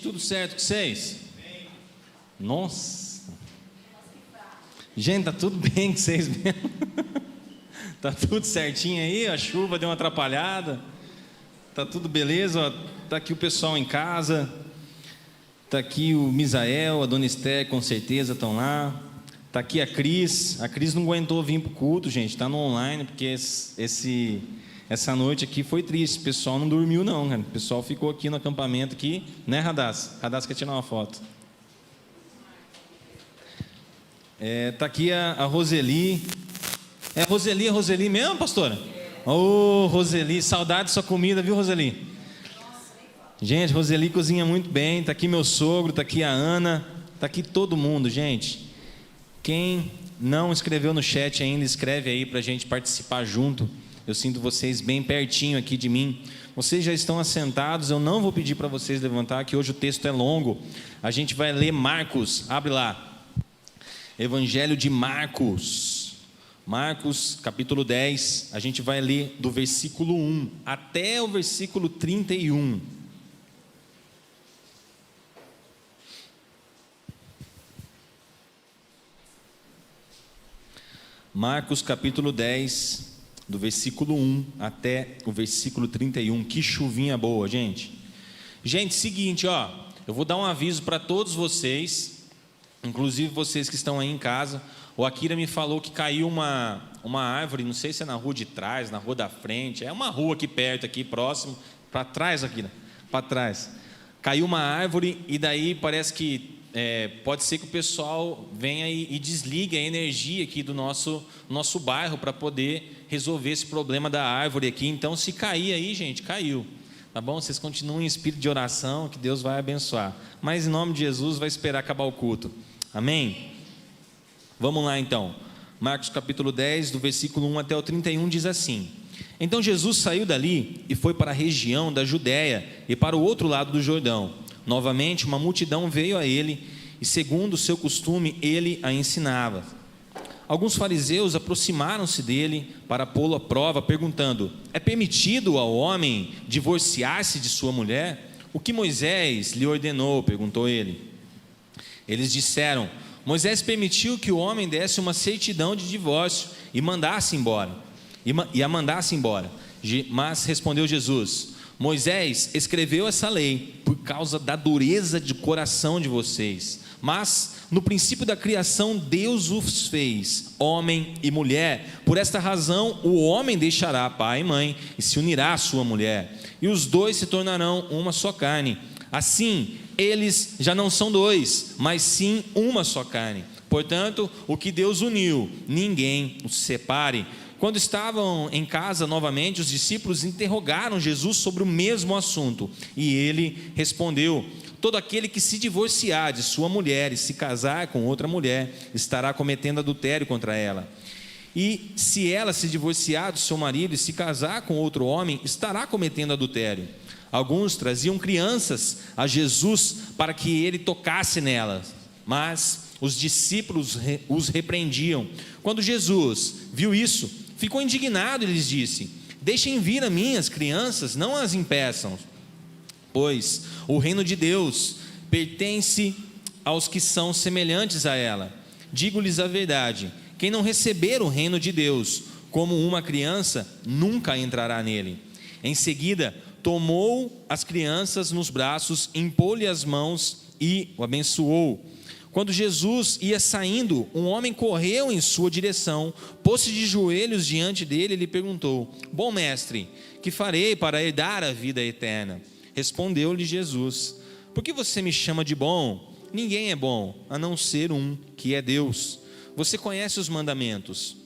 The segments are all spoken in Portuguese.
tudo certo com vocês? Nossa. Gente, tá tudo bem com vocês mesmo? Tá tudo certinho aí? A chuva deu uma atrapalhada? Tá tudo beleza? Ó, tá aqui o pessoal em casa. Tá aqui o Misael, a Dona Esther, com certeza estão lá. Tá aqui a Cris. A Cris não aguentou vir pro culto, gente. Tá no online, porque essa noite aqui foi triste. O pessoal não dormiu não, cara. O pessoal ficou aqui no acampamento aqui, né, Radassa? Radassa quer tirar uma foto. Tá aqui a Roseli. É Roseli mesmo, pastora? Ô, Roseli, saudade da sua comida, viu, Roseli? Gente, Roseli cozinha muito bem. Tá aqui meu sogro, tá aqui a Ana, tá aqui todo mundo, gente. Quem não escreveu no chat ainda, escreve aí pra gente participar junto. Eu sinto vocês bem pertinho aqui de mim. Vocês já estão assentados, eu não vou pedir para vocês levantar, que hoje o texto é longo. A gente vai ler Marcos, abre lá. Evangelho de Marcos. Marcos, capítulo 10. A gente vai ler do versículo 1 até o versículo 31. Marcos, capítulo 10, do versículo 1 até o versículo 31. Que chuvinha boa, gente. Gente, seguinte, ó, eu vou dar um aviso para todos vocês, inclusive vocês que estão aí em casa. O Akira me falou que caiu uma árvore, não sei se é na rua de trás, na rua da frente, é uma rua aqui perto, aqui próximo, para trás, Akira, para trás. Caiu uma árvore e daí parece que pode ser que o pessoal venha e desligue a energia aqui do nosso bairro para poder resolver esse problema da árvore aqui. Então, se cair aí, gente, caiu. Tá bom? Vocês continuem em espírito de oração, que Deus vai abençoar. Mas, em nome de Jesus, vai esperar acabar o culto. Amém? Vamos lá, então. Marcos, capítulo 10, do versículo 1 até o 31, diz assim: Então Jesus saiu dali e foi para a região da Judéia e para o outro lado do Jordão. Novamente, uma multidão veio a ele e, segundo o seu costume, ele a ensinava. Alguns fariseus aproximaram-se dele para pô-lo à prova, perguntando: É permitido ao homem divorciar-se de sua mulher? O que Moisés lhe ordenou? Perguntou ele. Eles disseram: Moisés permitiu que o homem desse uma certidão de divórcio e mandasse embora, e a mandasse embora. Mas respondeu Jesus: Moisés escreveu essa lei por causa da dureza de coração de vocês. Mas no princípio da criação Deus os fez, homem e mulher. Por esta razão o homem deixará pai e mãe e se unirá à sua mulher, e os dois se tornarão uma só carne. Assim, eles já não são dois, mas sim uma só carne. Portanto, o que Deus uniu, ninguém os separe. Quando estavam em casa novamente, os discípulos interrogaram Jesus sobre o mesmo assunto, e ele respondeu: Todo aquele que se divorciar de sua mulher e se casar com outra mulher, estará cometendo adultério contra ela. E se ela se divorciar do seu marido e se casar com outro homem, estará cometendo adultério. Alguns traziam crianças a Jesus para que ele tocasse nelas, mas os discípulos os repreendiam. Quando Jesus viu isso, ficou indignado e lhes disse: Deixem vir a mim as crianças, não as impeçam, pois o reino de Deus pertence aos que são semelhantes a ela. Digo-lhes a verdade: quem não receber o reino de Deus como uma criança, nunca entrará nele. Em seguida, tomou as crianças nos braços, impôs-lhe as mãos e o abençoou. Quando Jesus ia saindo, um homem correu em sua direção, pôs-se de joelhos diante dele e lhe perguntou: Bom mestre, que farei para herdar a vida eterna? Respondeu-lhe Jesus: Por que você me chama de bom? Ninguém é bom, a não ser um, que é Deus. Você conhece os mandamentos: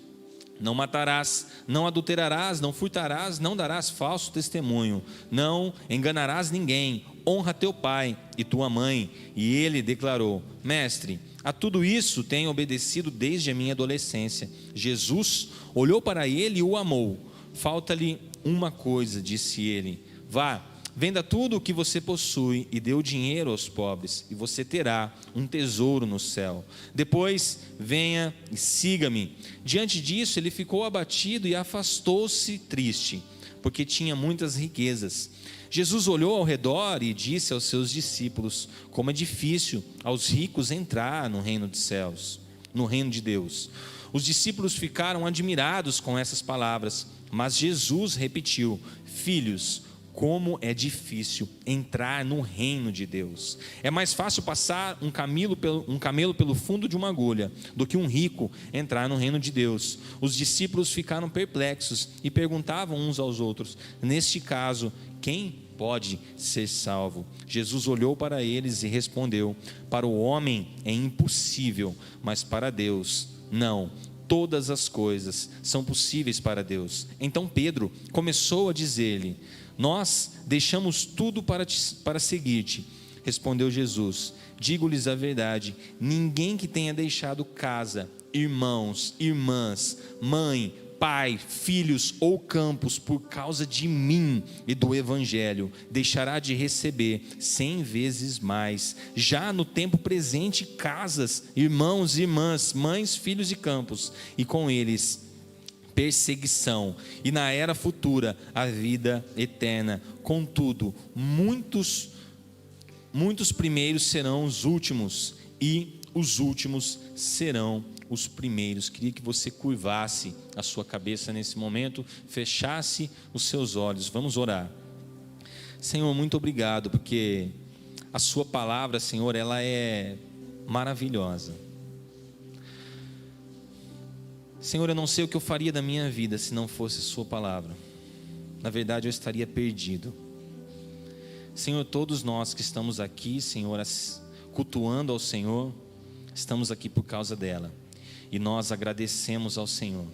não matarás, não adulterarás, não furtarás, não darás falso testemunho, não enganarás ninguém, honra teu pai e tua mãe. E ele declarou: Mestre, a tudo isso tenho obedecido desde a minha adolescência. Jesus olhou para ele e o amou. Falta-lhe uma coisa, disse ele: Vá, venda tudo o que você possui e dê o dinheiro aos pobres, e você terá um tesouro no céu. Depois venha e siga-me. Diante disso, ele ficou abatido e afastou-se triste, porque tinha muitas riquezas. Jesus olhou ao redor e disse aos seus discípulos: como é difícil aos ricos entrar no reino dos céus, no reino de Deus. Os discípulos ficaram admirados com essas palavras, mas Jesus repetiu: filhos, como é difícil entrar no reino de Deus. É mais fácil passar um camelo pelo fundo de uma agulha do que um rico entrar no reino de Deus. Os discípulos ficaram perplexos e perguntavam uns aos outros: neste caso, quem pode ser salvo? Jesus olhou para eles e respondeu: para o homem é impossível, mas para Deus não. Todas as coisas são possíveis para Deus. Então Pedro começou a dizer-lhe: nós deixamos tudo para seguir-te. Respondeu Jesus: digo-lhes a verdade, ninguém que tenha deixado casa, irmãos, irmãs, mãe, pai, filhos ou campos por causa de mim e do evangelho, deixará de receber 100 vezes mais, já no tempo presente, casas, irmãos, irmãs, mães, filhos e campos, e com eles perseguição, e na era futura a vida eterna. Contudo, muitos primeiros serão os últimos, e os últimos serão os primeiros. Queria que você curvasse a sua cabeça nesse momento, fechasse os seus olhos. Vamos orar. Senhor, muito obrigado, porque a sua palavra, Senhor, ela é maravilhosa. Senhor, eu não sei o que eu faria da minha vida se não fosse a sua palavra. Na verdade, eu estaria perdido. Senhor, todos nós que estamos aqui, Senhor, cultuando ao Senhor, estamos aqui por causa dela. E nós agradecemos ao Senhor,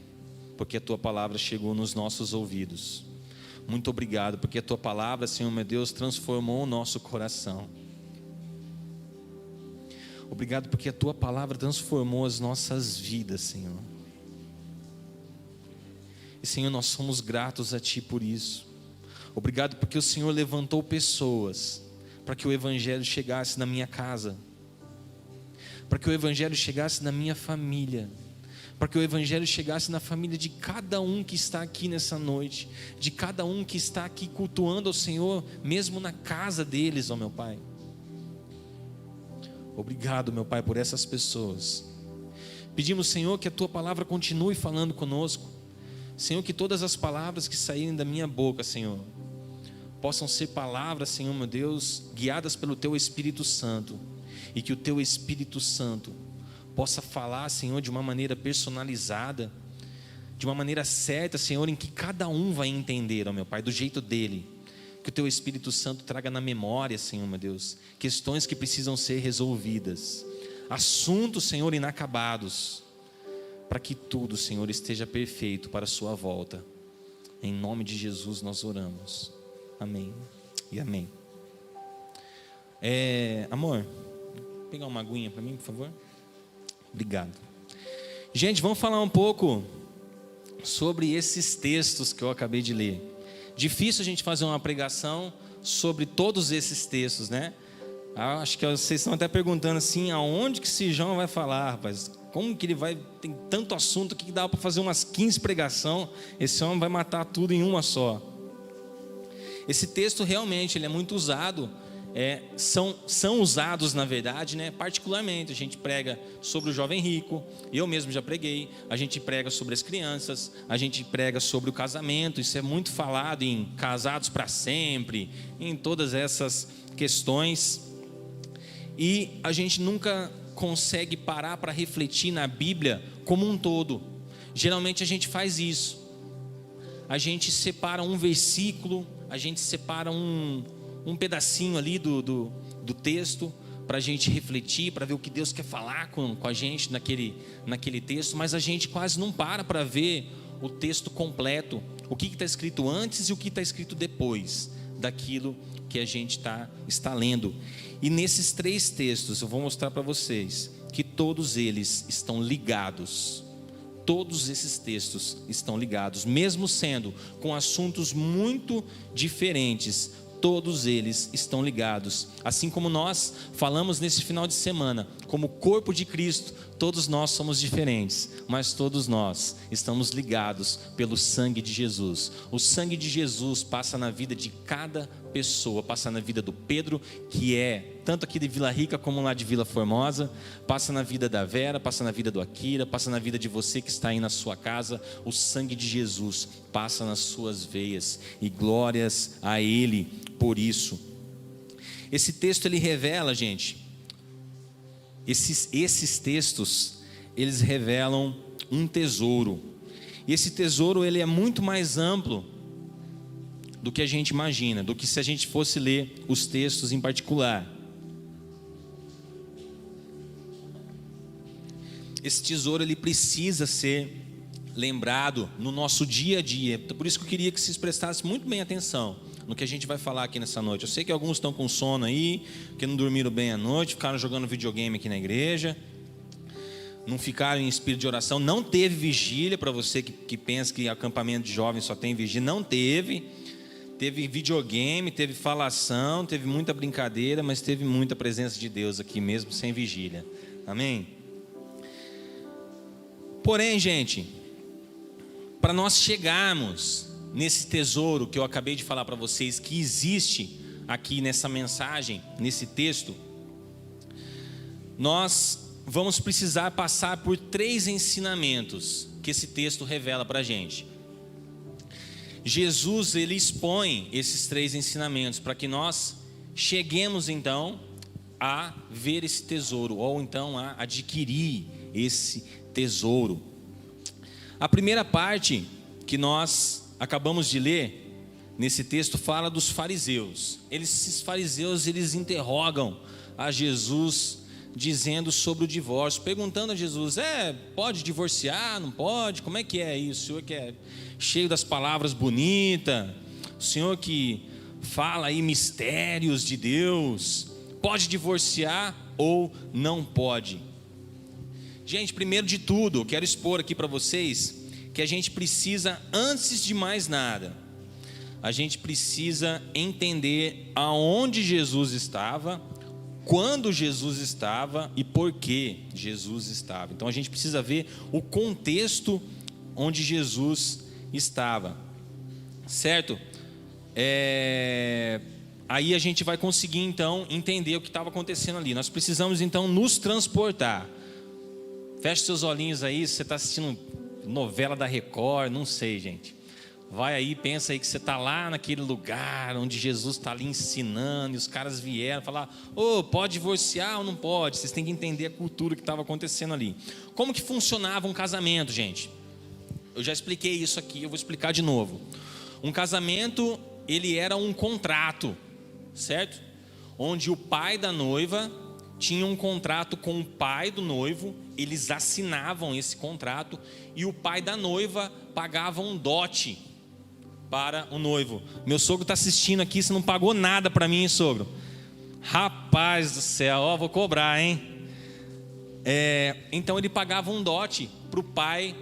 porque a tua palavra chegou nos nossos ouvidos. Muito obrigado, porque a tua palavra, Senhor meu Deus, transformou o nosso coração. Obrigado, porque a tua palavra transformou as nossas vidas, Senhor. E Senhor, nós somos gratos a ti por isso. Obrigado porque o Senhor levantou pessoas para que o evangelho chegasse na minha casa, para que o evangelho chegasse na minha família, para que o evangelho chegasse na família de cada um que está aqui nessa noite, de cada um que está aqui cultuando ao Senhor, mesmo na casa deles, ó meu Pai. Obrigado, meu Pai, por essas pessoas. Pedimos, Senhor, que a tua palavra continue falando conosco. Senhor, que todas as palavras que saírem da minha boca, Senhor, possam ser palavras, Senhor meu Deus, guiadas pelo teu Espírito Santo, e que o teu Espírito Santo possa falar, Senhor, de uma maneira personalizada, de uma maneira certa, Senhor, em que cada um vai entender, ó meu Pai, do jeito dele. Que o teu Espírito Santo traga na memória, Senhor meu Deus, questões que precisam ser resolvidas, assuntos, Senhor, inacabados, para que tudo, Senhor, esteja perfeito para a sua volta. Em nome de Jesus nós oramos. Amém e amém. Amor, vou pegar uma aguinha para mim, por favor. Obrigado. Gente, vamos falar um pouco sobre esses textos que eu acabei de ler. Difícil a gente fazer uma pregação sobre todos esses textos, né? Acho que vocês estão até perguntando assim, aonde que esse João vai falar, rapaz? Como que ele vai, tem tanto assunto aqui que dá para fazer umas 15 pregações, esse homem vai matar tudo em uma só. Esse texto realmente ele é muito usado, são usados na verdade, né? Particularmente a gente prega sobre o jovem rico, eu mesmo já preguei, a gente prega sobre as crianças, a gente prega sobre o casamento, isso é muito falado em casados para sempre, em todas essas questões, e a gente nunca consegue parar para refletir na Bíblia como um todo. Geralmente a gente faz isso, a gente separa um versículo, a gente separa um pedacinho ali do texto para a gente refletir, para ver o que Deus quer falar com a gente naquele texto, mas a gente quase não para ver o texto completo, o que está escrito antes e o que está escrito depois daquilo que a gente está lendo. E nesses 3 textos eu vou mostrar para vocês que todos eles estão ligados. Todos esses textos estão ligados, mesmo sendo com assuntos muito diferentes, todos eles estão ligados. Assim como nós falamos nesse final de semana, como corpo de Cristo, todos nós somos diferentes, mas todos nós estamos ligados pelo sangue de Jesus. O sangue de Jesus passa na vida de cada pessoa, passa na vida do Pedro, que é tanto aqui de Vila Rica como lá de Vila Formosa, passa na vida da Vera, passa na vida do Akira, passa na vida de você que está aí na sua casa. O sangue de Jesus passa nas suas veias, e glórias a Ele por isso. Esse texto ele revela, gente, esses textos, eles revelam um tesouro. E esse tesouro ele é muito mais amplo do que a gente imagina, do que se a gente fosse ler os textos em particular. Esse tesouro ele precisa ser lembrado no nosso dia a dia. Por isso que eu queria que vocês prestassem muito bem atenção no que a gente vai falar aqui nessa noite. Eu sei que alguns estão com sono aí, que não dormiram bem à noite, ficaram jogando videogame aqui na igreja, não ficaram em espírito de oração. Não teve vigília, para você que pensa que acampamento de jovens só tem vigília. Não teve. Teve videogame, teve falação, teve muita brincadeira, mas teve muita presença de Deus aqui mesmo, sem vigília. Amém? Porém, gente, para nós chegarmos nesse tesouro que eu acabei de falar para vocês, que existe aqui nessa mensagem, nesse texto, nós vamos precisar passar por 3 ensinamentos que esse texto revela para a gente. Jesus, ele expõe esses 3 ensinamentos para que nós cheguemos então a ver esse tesouro, ou então a adquirir esse tesouro. A primeira parte que nós acabamos de ler nesse texto fala dos fariseus. Esses fariseus, eles interrogam a Jesus dizendo sobre o divórcio, perguntando a Jesus: pode divorciar, não pode? Como é que é isso? O senhor que é cheio das palavras bonitas, o senhor que fala aí mistérios de Deus, pode divorciar ou não pode? Gente, primeiro de tudo, eu quero expor aqui para vocês que a gente precisa, antes de mais nada, a gente precisa entender aonde Jesus estava, quando Jesus estava e por que Jesus estava. Então a gente precisa ver o contexto onde Jesus estava, certo? Aí a gente vai conseguir então entender o que estava acontecendo ali. Nós precisamos então nos transportar. Feche seus olhinhos aí, se você está assistindo novela da Record, não sei, gente. Vai aí, pensa aí que você está lá naquele lugar onde Jesus está ali ensinando, e os caras vieram falar: pode divorciar ou não pode? Vocês têm que entender a cultura que estava acontecendo ali. Como que funcionava um casamento, gente? Eu já expliquei isso aqui, eu vou explicar de novo. Um casamento, ele era um contrato, certo? Onde o pai da noiva tinha um contrato com o pai do noivo, eles assinavam esse contrato, e o pai da noiva pagava um dote para o noivo. Meu sogro está assistindo aqui, você não pagou nada para mim, hein, sogro? Rapaz do céu, vou cobrar, hein? Então ele pagava um dote para o pai,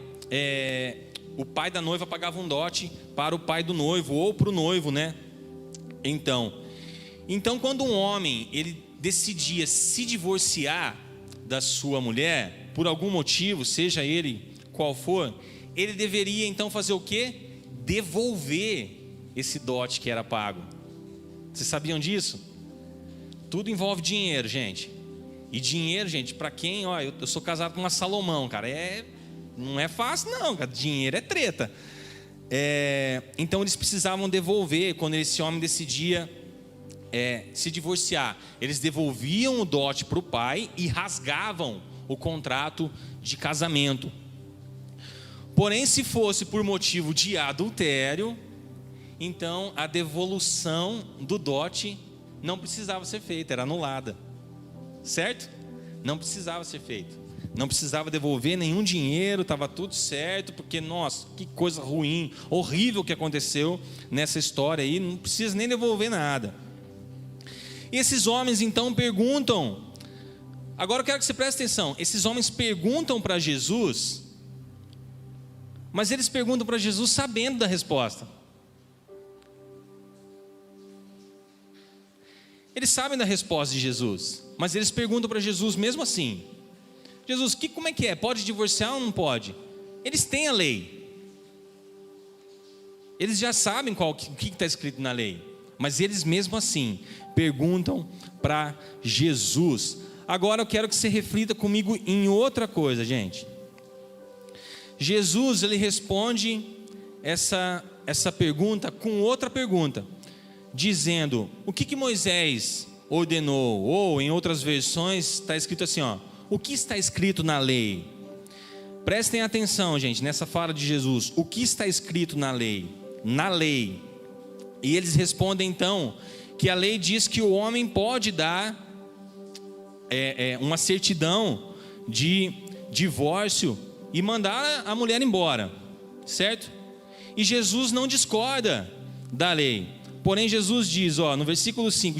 o pai da noiva pagava um dote para o pai do noivo, ou para o noivo, né? Então quando um homem, ele decidia se divorciar da sua mulher, por algum motivo, seja ele qual for, ele deveria então fazer o quê? Devolver esse dote que era pago. Vocês sabiam disso? Tudo envolve dinheiro, gente. E dinheiro, gente, para quem, eu sou casado com uma Salomão, cara, não é fácil não, cara. Dinheiro é treta. Então eles precisavam devolver. Quando esse homem decidia se divorciar, eles devolviam o dote para o pai e rasgavam o contrato de casamento. Porém, se fosse por motivo de adultério, então a devolução do dote não precisava ser feita, era anulada, certo? Não precisava ser feito, não precisava devolver nenhum dinheiro, estava tudo certo, porque, nossa, que coisa ruim, horrível que aconteceu nessa história aí, não precisa nem devolver nada. E esses homens então perguntam, agora eu quero que você preste atenção, esses homens perguntam para Jesus, mas eles perguntam para Jesus sabendo da resposta. Eles sabem da resposta de Jesus, mas eles perguntam para Jesus mesmo assim: Jesus, como é que é? Pode divorciar ou não pode? Eles têm a lei. Eles já sabem o que está escrito na lei, mas eles mesmo assim perguntam para Jesus. Agora eu quero que você reflita comigo em outra coisa, gente. Jesus, ele responde essa pergunta com outra pergunta, dizendo: o que Moisés ordenou? Ou em outras versões está escrito assim, o que está escrito na lei? Prestem atenção, gente, nessa fala de Jesus. O que está escrito na lei? Na lei. E eles respondem então que a lei diz que o homem pode dar uma certidão de divórcio e mandar a mulher embora, certo? E Jesus não discorda da lei. Porém Jesus diz, no versículo 5,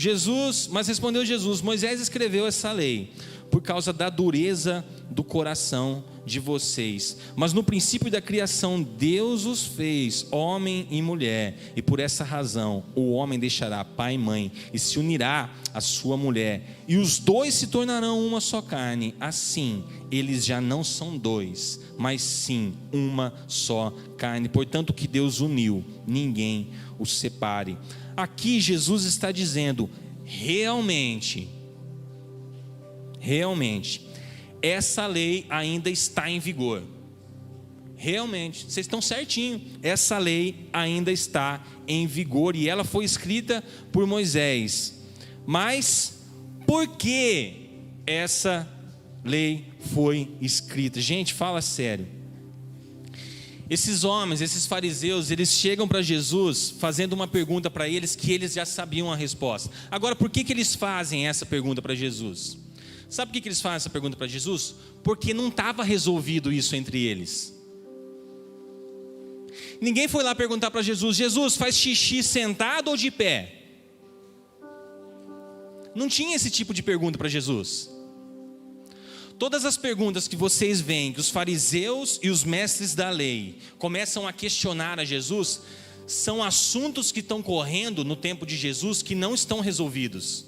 mas respondeu Jesus: Moisés escreveu essa lei por causa da dureza do coração de vocês. Mas no princípio da criação Deus os fez homem e mulher, e por essa razão o homem deixará pai e mãe e se unirá à sua mulher, e os dois se tornarão uma só carne. Assim eles já não são dois, mas sim uma só carne. Portanto, o que Deus uniu, ninguém os separe. Aqui Jesus está dizendo: realmente, essa lei ainda está em vigor. Realmente, vocês estão certinho, essa lei ainda está em vigor e ela foi escrita por Moisés. Mas por que essa lei foi escrita? Gente, fala sério. Esses homens, esses fariseus, eles chegam para Jesus fazendo uma pergunta para eles que eles já sabiam a resposta. Agora, por que eles fazem essa pergunta para Jesus? Sabe por que eles fazem essa pergunta para Jesus? Porque não estava resolvido isso entre eles. Ninguém foi lá perguntar para Jesus: Jesus, faz xixi sentado ou de pé? Não tinha esse tipo de pergunta para Jesus. Todas as perguntas que vocês veem, que os fariseus e os mestres da lei começam a questionar a Jesus, são assuntos que estão correndo no tempo de Jesus que não estão resolvidos.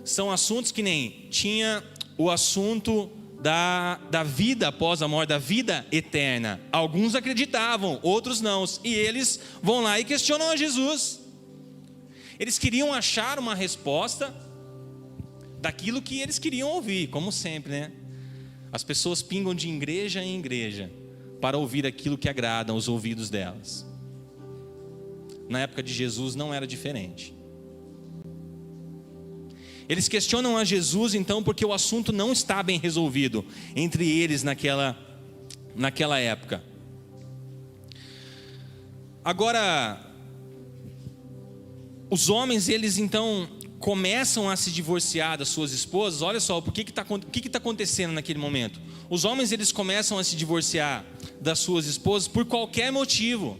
São assuntos que nem tinha o assunto da vida após a morte, da vida eterna. Alguns acreditavam, outros não. E eles vão lá e questionam a Jesus. Eles queriam achar uma resposta daquilo que eles queriam ouvir, como sempre, né? As pessoas pingam de igreja em igreja para ouvir aquilo que agrada aos ouvidos delas. Na época de Jesus não era diferente. Eles questionam a Jesus então porque o assunto não está bem resolvido entre eles naquela época. Agora, os homens, eles então começam a se divorciar das suas esposas. Olha só, o que está acontecendo naquele momento? Os homens, eles começam a se divorciar das suas esposas por qualquer motivo,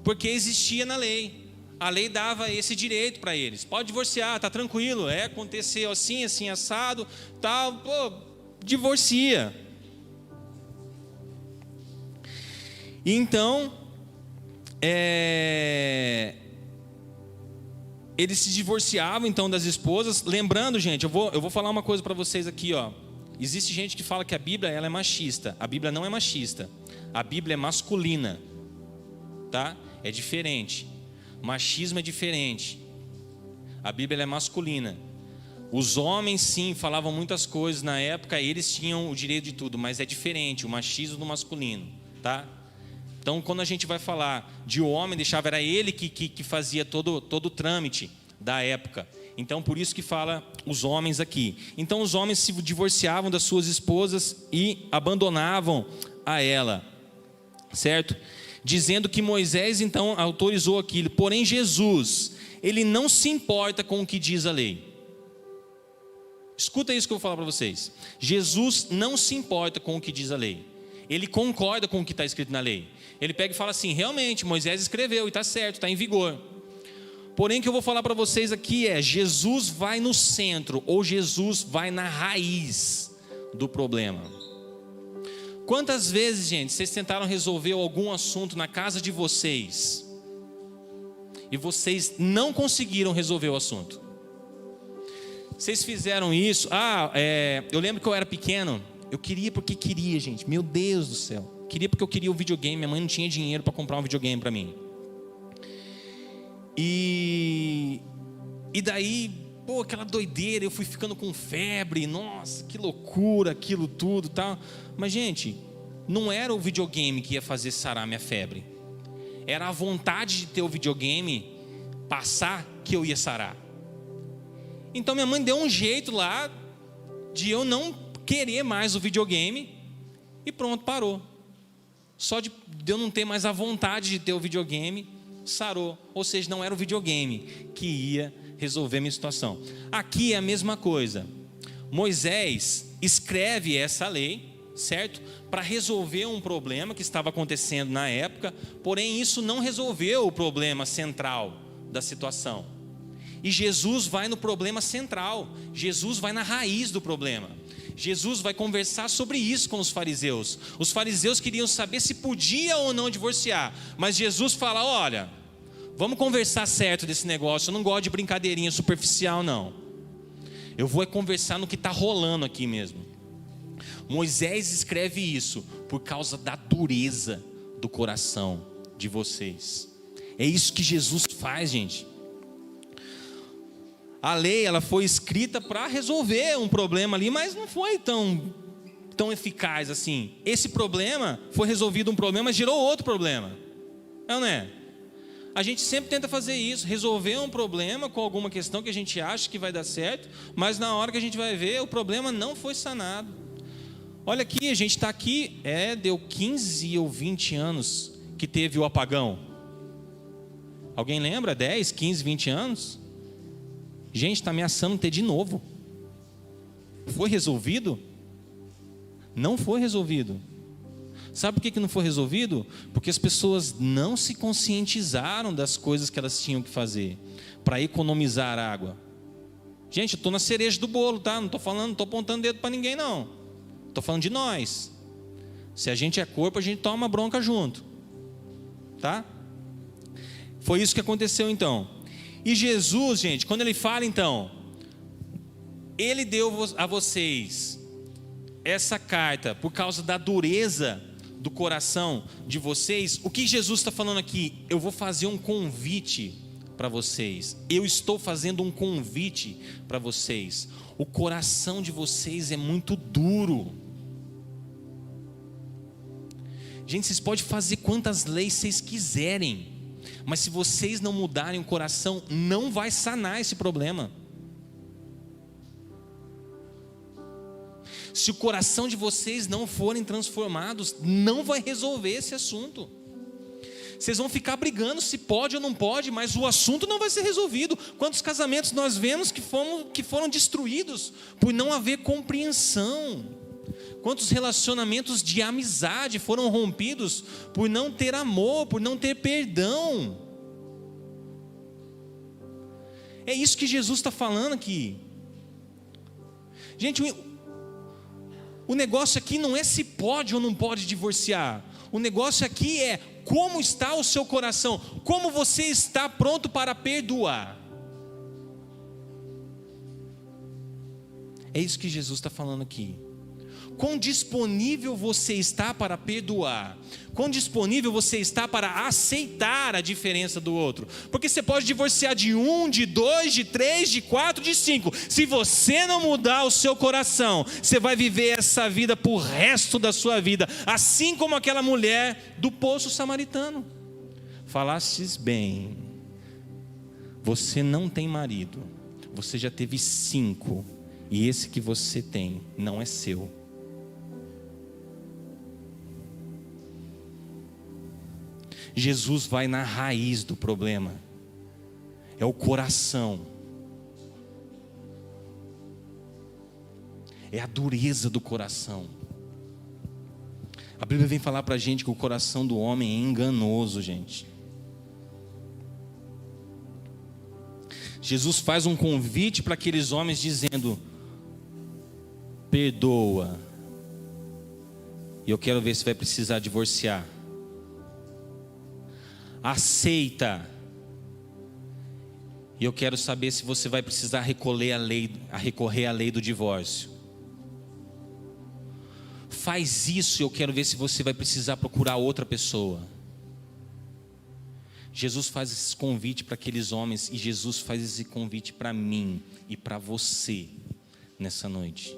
porque existia na lei. A lei dava esse direito para eles: pode divorciar, está tranquilo, aconteceu assim, assim, assado, tal, divorcia. E então, eles se divorciavam então das esposas. Lembrando, gente, eu vou falar uma coisa para vocês aqui, Existe gente que fala que a Bíblia ela é machista. A Bíblia não é machista. A Bíblia é masculina, tá? É diferente. Machismo é diferente. A Bíblia é masculina. Os homens sim falavam muitas coisas na época, eles tinham o direito de tudo, mas é diferente o machismo do masculino, tá? Então quando a gente vai falar de o homem, era ele que fazia todo o trâmite da época. Então por isso que fala os homens aqui. Então os homens se divorciavam das suas esposas e abandonavam a ela, certo? Dizendo que Moisés então autorizou aquilo. Porém Jesus, ele não se importa com o que diz a lei. Escuta isso que eu vou falar para vocês. Jesus não se importa com o que diz a lei. Ele concorda com o que está escrito na lei. Ele pega e fala assim: realmente Moisés escreveu e está certo, está em vigor. Porém o que eu vou falar para vocês aqui Jesus vai no centro, ou Jesus vai na raiz do problema. Quantas vezes, gente, vocês tentaram resolver algum assunto na casa de vocês e vocês não conseguiram resolver o assunto? Vocês fizeram isso? Eu lembro que eu era pequeno. Eu queria porque queria, gente. Meu Deus do céu. Queria porque eu queria o videogame. Minha mãe não tinha dinheiro para comprar um videogame para mim. E daí, aquela doideira. Eu fui ficando com febre. Nossa, que loucura, aquilo tudo, tal. Mas, gente, não era o videogame que ia fazer sarar minha febre. Era a vontade de ter o videogame passar que eu ia sarar. Então minha mãe deu um jeito lá de eu não querer mais o videogame e pronto, parou. Só de eu não ter mais a vontade de ter o videogame, sarou. Ou seja, não era o videogame que ia resolver a minha situação. Aqui é a mesma coisa. Moisés escreve essa lei, certo? Para resolver um problema que estava acontecendo na época, porém isso não resolveu o problema central da situação. E Jesus vai no problema central, Jesus vai na raiz do problema. Jesus vai conversar sobre isso com os fariseus. Os fariseus queriam saber se podia ou não divorciar, mas Jesus fala: olha, vamos conversar certo desse negócio, eu não gosto de brincadeirinha superficial não. Eu vou conversar no que está rolando aqui mesmo. Moisés escreve isso por causa da dureza do coração de vocês. É isso que Jesus faz, gente. A lei, ela foi escrita para resolver um problema ali, mas não foi tão eficaz assim. Esse problema foi resolvido, um problema, mas gerou outro problema. É ou não é? A gente sempre tenta fazer isso, resolver um problema com alguma questão que a gente acha que vai dar certo, mas na hora que a gente vai ver, o problema não foi sanado. Olha aqui, a gente está aqui, deu 15 ou 20 anos que teve o apagão. Alguém lembra? 10, 15, 20 anos? Gente, está ameaçando ter de novo. Foi resolvido? Não foi resolvido. Sabe por que não foi resolvido? Porque as pessoas não se conscientizaram das coisas que elas tinham que fazer para economizar água. Gente, eu estou na cereja do bolo, tá? Não estou apontando dedo para ninguém não. Estou falando de nós. Se a gente é corpo, a gente toma bronca junto, tá? Foi isso que aconteceu então. E Jesus, gente, quando ele fala então, ele deu a vocês essa carta por causa da dureza do coração de vocês. O que Jesus está falando aqui? Eu vou fazer um convite para vocês. Eu estou fazendo um convite para vocês. O coração de vocês é muito duro. Gente, vocês podem fazer quantas leis vocês quiserem, mas se vocês não mudarem o coração, não vai sanar esse problema. Se o coração de vocês não forem transformados, não vai resolver esse assunto. Vocês vão ficar brigando se pode ou não pode, mas o assunto não vai ser resolvido. Quantos casamentos nós vemos que foram destruídos por não haver compreensão? Quantos relacionamentos de amizade foram rompidos por não ter amor, por não ter perdão? É isso que Jesus está falando aqui. Gente, o negócio aqui não é se pode ou não pode divorciar. O negócio aqui é como está o seu coração, como você está pronto para perdoar. É isso que Jesus está falando aqui. Quão disponível você está para perdoar? Quão disponível você está para aceitar a diferença do outro? Porque você pode divorciar de 1, de 2, de 3, de 4, de 5. Se você não mudar o seu coração, você vai viver essa vida por resto da sua vida, assim como aquela mulher do poço samaritano. Falastes bem, você não tem marido, você já teve 5, e esse que você tem não é seu. Jesus vai na raiz do problema, é o coração, é a dureza do coração. A Bíblia vem falar para a gente que o coração do homem é enganoso, gente. Jesus faz um convite para aqueles homens dizendo: perdoa, e eu quero ver se vai precisar divorciar. Aceita, E eu quero saber se você vai precisar recorrer à lei do divórcio. Faz isso e eu quero ver se você vai precisar procurar outra pessoa. Jesus faz esse convite para aqueles homens e Jesus faz esse convite para mim e para você nessa noite.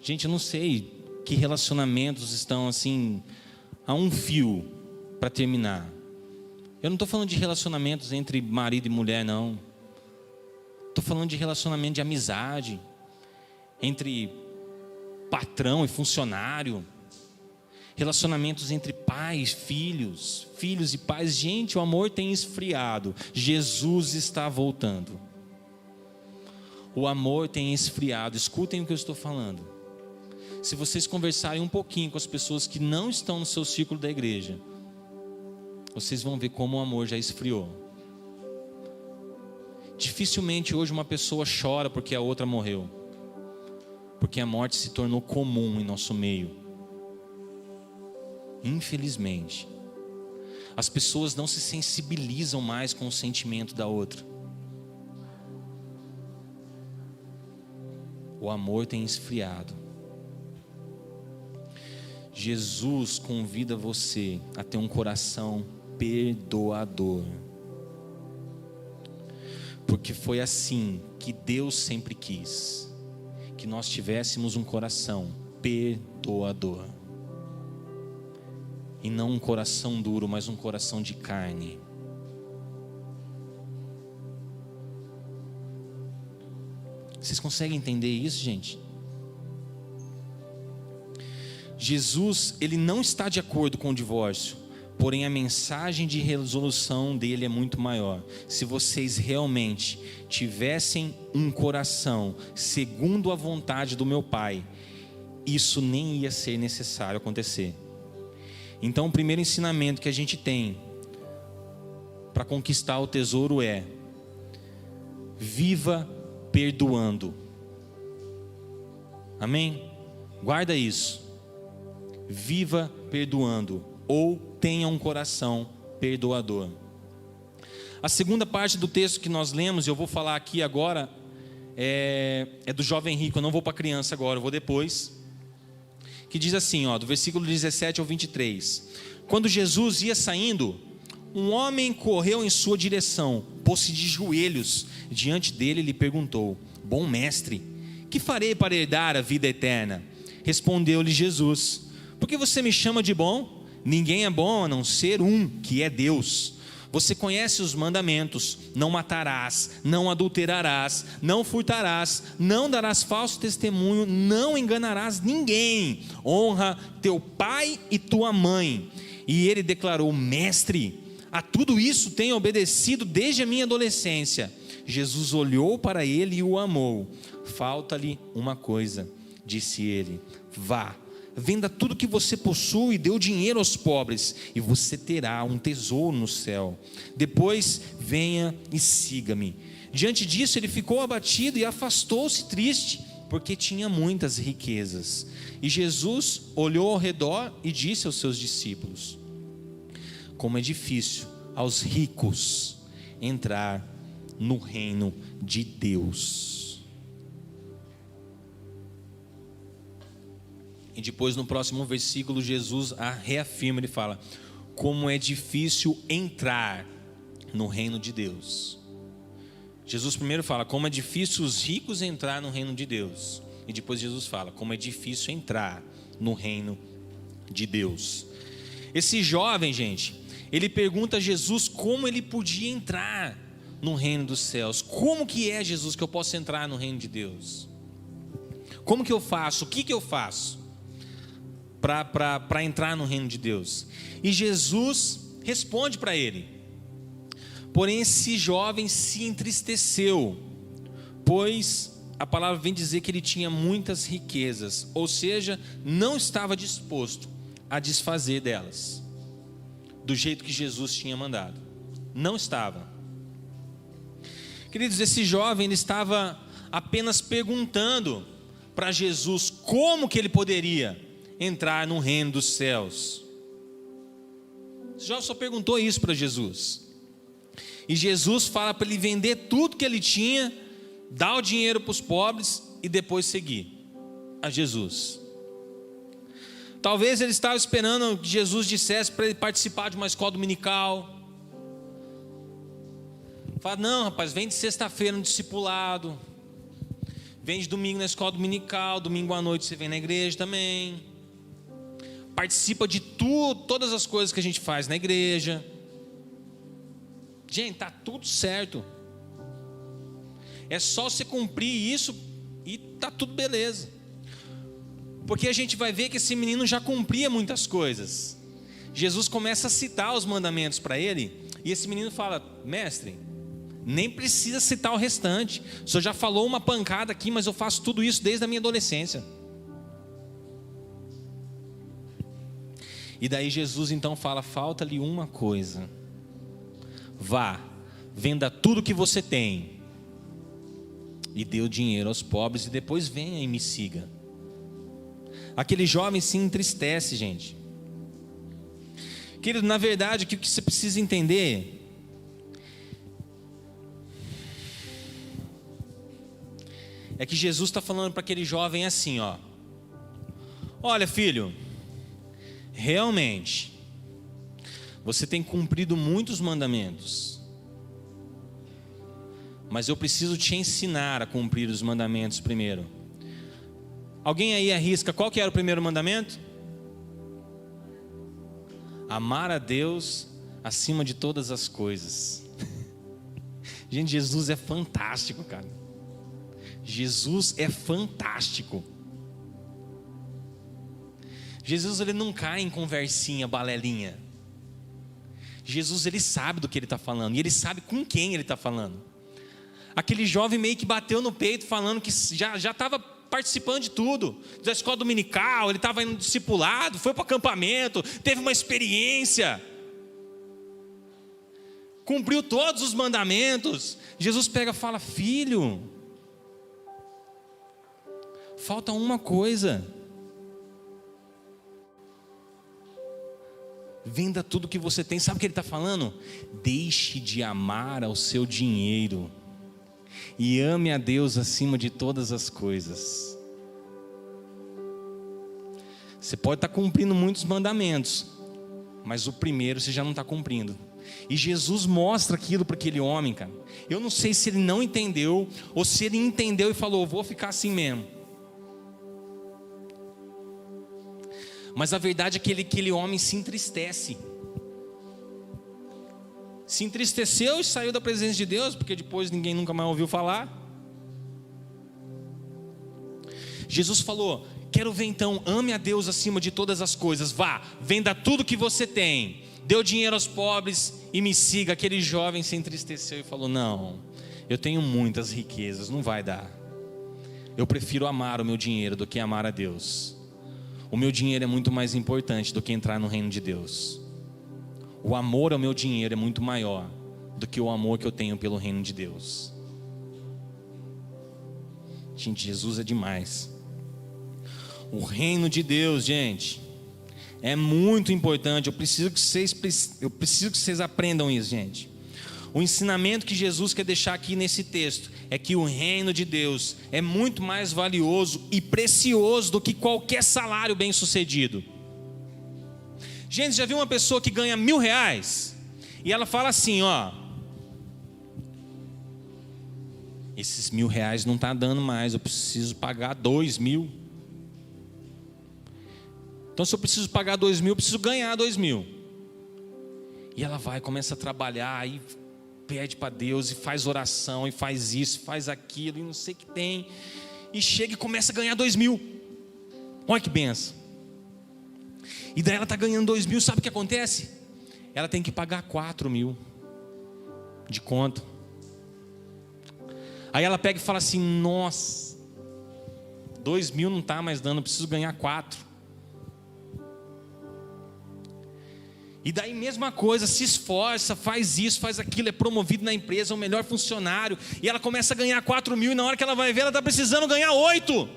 Gente, eu não sei que relacionamentos estão assim a um fio para terminar. Eu não estou falando de relacionamentos entre marido e mulher, não. Estou falando de relacionamento de amizade entre patrão e funcionário, relacionamentos entre pais, filhos e pais. Gente, o amor tem esfriado. Jesus está voltando. O amor tem esfriado. Escutem o que eu estou falando. Se vocês conversarem um pouquinho com as pessoas que não estão no seu círculo da igreja, vocês vão ver como o amor já esfriou. Dificilmente hoje uma pessoa chora porque a outra morreu, porque a morte se tornou comum em nosso meio. Infelizmente, as pessoas não se sensibilizam mais com o sentimento da outra. O amor tem esfriado. Jesus convida você a ter um coração perdoador, porque foi assim que Deus sempre quis, que nós tivéssemos um coração perdoador, e não um coração duro, mas um coração de carne. Vocês conseguem entender isso, gente? Jesus, ele não está de acordo com o divórcio, porém a mensagem de resolução dele é muito maior. Se vocês realmente tivessem um coração segundo a vontade do meu Pai, isso nem ia ser necessário acontecer. Então o primeiro ensinamento que a gente tem para conquistar o tesouro é: viva perdoando. Amém? Guarda isso. Viva perdoando, ou tenha um coração perdoador. A segunda parte do texto que nós lemos, eu vou falar aqui agora, é do jovem rico. Eu não vou para a criança agora, eu vou depois. Que diz assim, do versículo 17 ao 23. Quando Jesus ia saindo, um homem correu em sua direção, pôs-se de joelhos diante dele e lhe perguntou: bom mestre, que farei para herdar a vida eterna? Respondeu-lhe Jesus: por que você me chama de bom? Ninguém é bom a não ser um, que é Deus. Você conhece os mandamentos: não matarás, não adulterarás, não furtarás, não darás falso testemunho, não enganarás ninguém, honra teu pai e tua mãe. E ele declarou: mestre, a tudo isso tenho obedecido desde a minha adolescência. Jesus olhou para ele e o amou. Falta-lhe uma coisa, disse ele: vá, venda tudo que você possui e dê o dinheiro aos pobres, e você terá um tesouro no céu. Depois venha e siga-me. Diante disso ele ficou abatido e afastou-se triste, porque tinha muitas riquezas. E Jesus olhou ao redor e disse aos seus discípulos: como é difícil aos ricos entrar no reino de Deus. E depois no próximo versículo Jesus reafirma, ele fala: como é difícil entrar no reino de Deus. Jesus primeiro fala como é difícil os ricos entrar no reino de Deus, e depois Jesus fala como é difícil entrar no reino de Deus. Esse jovem, gente, ele pergunta a Jesus como ele podia entrar no reino dos céus. Como que é, Jesus, que eu posso entrar no reino de Deus? Como que eu faço? O que eu faço para entrar no reino de Deus? E Jesus responde para ele. Porém esse jovem se entristeceu, pois a palavra vem dizer que ele tinha muitas riquezas, ou seja, não estava disposto a desfazer delas, do jeito que Jesus tinha mandado. Não estava. Queridos, esse jovem ele estava apenas perguntando para Jesus como que ele poderia entrar no reino dos céus. Esse jovem só perguntou isso para Jesus. E Jesus fala para ele vender tudo que ele tinha, dar o dinheiro para os pobres e depois seguir a Jesus. Talvez ele estava esperando que Jesus dissesse para ele participar de uma escola dominical. Fala, não rapaz, vem de sexta-feira no discipulado, vem de domingo na escola dominical, domingo à noite você vem na igreja também. Participa de tudo, todas as coisas que a gente faz na igreja. Gente, está tudo certo. É só você cumprir isso e está tudo beleza. Porque a gente vai ver que esse menino já cumpria muitas coisas. Jesus começa a citar os mandamentos para ele, e esse menino fala, mestre, nem precisa citar o restante. O senhor já falou uma pancada aqui, mas eu faço tudo isso desde a minha adolescência. E daí Jesus então fala, falta-lhe uma coisa. Vá, venda tudo que você tem e dê o dinheiro aos pobres, e depois venha e me siga. Aquele jovem se entristece, gente. Querido, na verdade, o que você precisa entender é que Jesus está falando para aquele jovem assim, ó. Olha, filho, realmente, você tem cumprido muitos mandamentos, mas eu preciso te ensinar a cumprir os mandamentos primeiro. Alguém aí arrisca, qual que era o primeiro mandamento? Amar a Deus acima de todas as coisas. Gente, Jesus é fantástico, cara. Jesus é fantástico. Jesus, ele não cai em conversinha, balelinha. Jesus, ele sabe do que ele está falando, e ele sabe com quem ele está falando. Aquele jovem meio que bateu no peito, falando que já estava participando de tudo, da escola dominical, ele estava indo no discipulado, foi para o acampamento, teve uma experiência, cumpriu todos os mandamentos. Jesus pega e fala, filho, falta uma coisa. Venda tudo que você tem. Sabe o que ele está falando? Deixe de amar ao seu dinheiro e ame a Deus acima de todas as coisas. Você pode estar cumprindo muitos mandamentos, mas o primeiro você já não está cumprindo. E Jesus mostra aquilo para aquele homem, cara. Eu não sei se ele não entendeu, ou se ele entendeu e falou, vou ficar assim mesmo. Mas a verdade é que aquele homem se entristece. Se entristeceu e saiu da presença de Deus, porque depois ninguém nunca mais ouviu falar. Jesus falou, quero ver então, ame a Deus acima de todas as coisas. Vá, venda tudo que você tem, dê o dinheiro aos pobres e me siga. Aquele jovem se entristeceu e falou, não, eu tenho muitas riquezas, não vai dar. Eu prefiro amar o meu dinheiro do que amar a Deus. O meu dinheiro é muito mais importante do que entrar no reino de Deus. O amor ao meu dinheiro é muito maior do que o amor que eu tenho pelo reino de Deus. Gente, Jesus é demais. O reino de Deus, gente, é muito importante. Eu preciso que vocês aprendam isso, gente. O ensinamento que Jesus quer deixar aqui nesse texto é que o reino de Deus é muito mais valioso e precioso do que qualquer salário bem sucedido. Gente, já viu uma pessoa que ganha R$1.000 e ela fala assim, ó, esses R$1.000 não está dando mais, eu preciso pagar 2.000. Então se eu preciso pagar 2.000, eu preciso ganhar 2.000. E ela vai, começa a trabalhar e pede para Deus, e faz oração, e faz isso, faz aquilo, e não sei o que tem, e chega e começa a ganhar 2.000. Olha que benção. E daí ela está ganhando 2.000, sabe o que acontece? Ela tem que pagar 4.000 de conta. Aí ela pega e fala assim, nossa, 2.000 não está mais dando, eu preciso ganhar 4. E daí mesma coisa, se esforça, faz isso, faz aquilo, é promovido na empresa, é o melhor funcionário, e ela começa a ganhar 4.000, e na hora que ela vai ver, ela está precisando ganhar 8.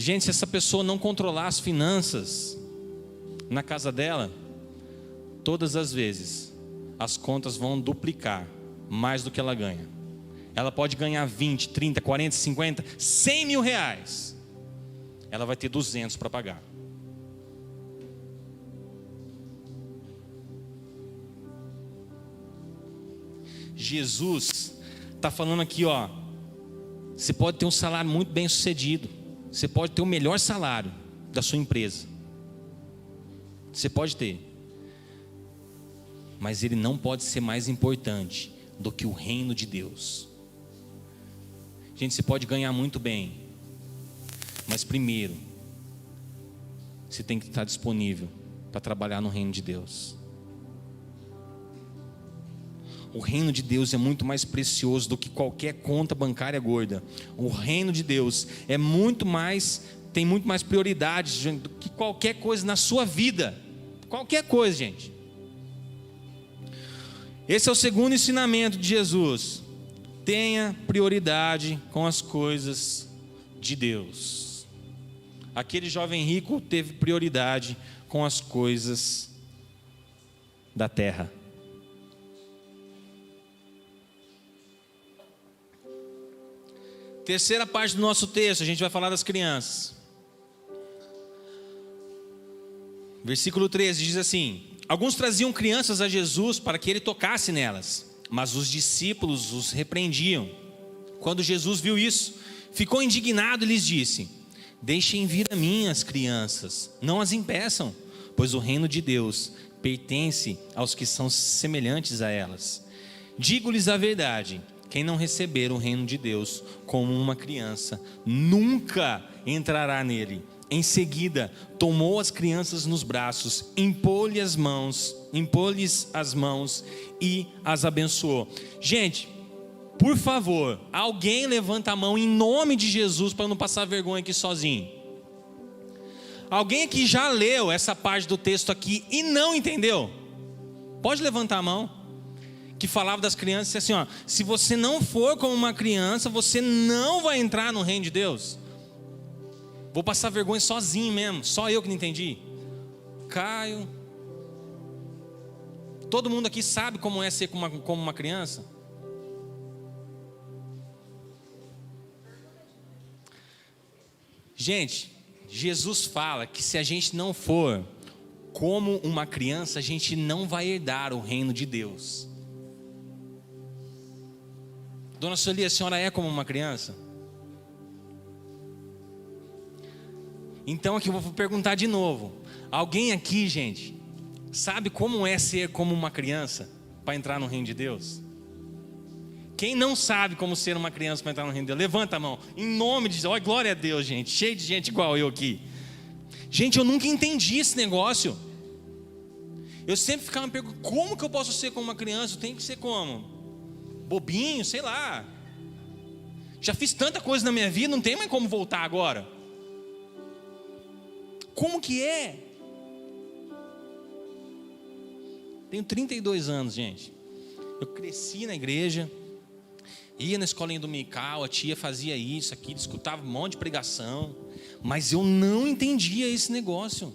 Gente, se essa pessoa não controlar as finanças na casa dela, todas as vezes as contas vão duplicar mais do que ela ganha. Ela pode ganhar 20, 30, 40, 50, 100 mil reais. Ela vai ter 200 para pagar. Jesus está falando aqui, ó. Você pode ter um salário muito bem sucedido. Você pode ter o melhor salário da sua empresa. Você pode ter. Mas ele não pode ser mais importante do que o reino de Deus. Gente, você pode ganhar muito bem, mas primeiro, você tem que estar disponível para trabalhar no reino de Deus. O reino de Deus é muito mais precioso do que qualquer conta bancária gorda. O reino de Deus é muito mais, tem muito mais prioridades, gente, do que qualquer coisa na sua vida. Qualquer coisa, gente. Esse é o segundo ensinamento de Jesus. Tenha prioridade com as coisas de Deus. Aquele jovem rico teve prioridade com as coisas da terra. Terceira parte do nosso texto, a gente vai falar das crianças. Versículo 13 diz assim: alguns traziam crianças a Jesus para que ele tocasse nelas, mas os discípulos os repreendiam. Quando Jesus viu isso, ficou indignado e lhes disse: deixem vir a mim as crianças, não as impeçam, pois o reino de Deus pertence aos que são semelhantes a elas. Digo-lhes a verdade: quem não receber o reino de Deus como uma criança, nunca entrará nele. Em seguida, tomou as crianças nos braços, impôs-lhes as mãos e as abençoou. Gente, por favor, alguém levanta a mão em nome de Jesus para não passar vergonha aqui sozinho. Alguém aqui já leu essa parte do texto aqui e não entendeu? Pode levantar a mão. Que falava das crianças assim, ó: se você não for como uma criança, você não vai entrar no reino de Deus. Vou passar vergonha sozinho mesmo, só eu que não entendi. Caio, todo mundo aqui sabe como é ser como uma criança? Gente, Jesus fala que se a gente não for como uma criança, a gente não vai herdar o reino de Deus. Dona Sueli, a senhora é como uma criança? Então aqui eu vou perguntar de novo. Alguém aqui, gente, sabe como é ser como uma criança para entrar no reino de Deus? Quem não sabe como ser uma criança para entrar no reino de Deus, levanta a mão. Em nome de Jesus, olha, glória a Deus, gente. Cheio de gente igual eu aqui. Gente, eu nunca entendi esse negócio. Eu sempre ficava me perguntando: como que eu posso ser como uma criança? Eu tenho que ser como? Bobinho, sei lá. Já fiz tanta coisa na minha vida, não tem mais como voltar agora. Como que é? Tenho 32 anos, gente. Eu cresci na igreja, ia na escolinha dominical, a tia fazia isso, aquilo, escutava um monte de pregação, mas eu não entendia esse negócio.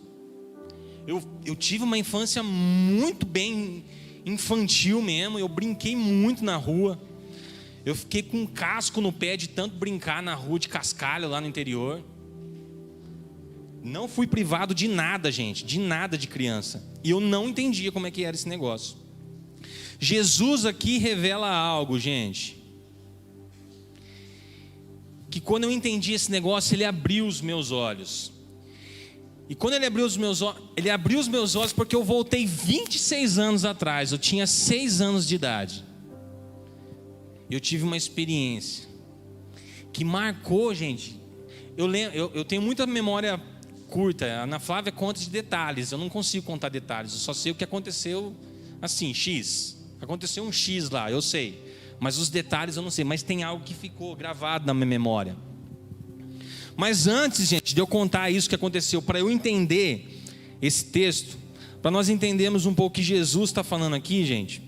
Eu tive uma infância muito bem infantil mesmo, eu brinquei muito na rua. Eu fiquei com um casco no pé de tanto brincar na rua de cascalho lá no interior. Não fui privado de nada, gente, de nada de criança. E eu não entendia como é que era esse negócio. Jesus aqui revela algo, gente, que quando eu entendi esse negócio, ele abriu os meus olhos. E quando ele abriu os meus olhos porque eu voltei 26 anos atrás. Eu tinha 6 anos de idade. Eu tive uma experiência que marcou, gente. Eu tenho muita memória curta. A Ana Flávia conta de detalhes. Eu não consigo contar detalhes. Eu só sei o que aconteceu assim, X. Aconteceu um X lá, eu sei. Mas os detalhes eu não sei. Mas tem algo que ficou gravado na minha memória. Mas antes, gente, de eu contar isso que aconteceu, para eu entender esse texto, para nós entendermos um pouco o que Jesus está falando aqui, gente,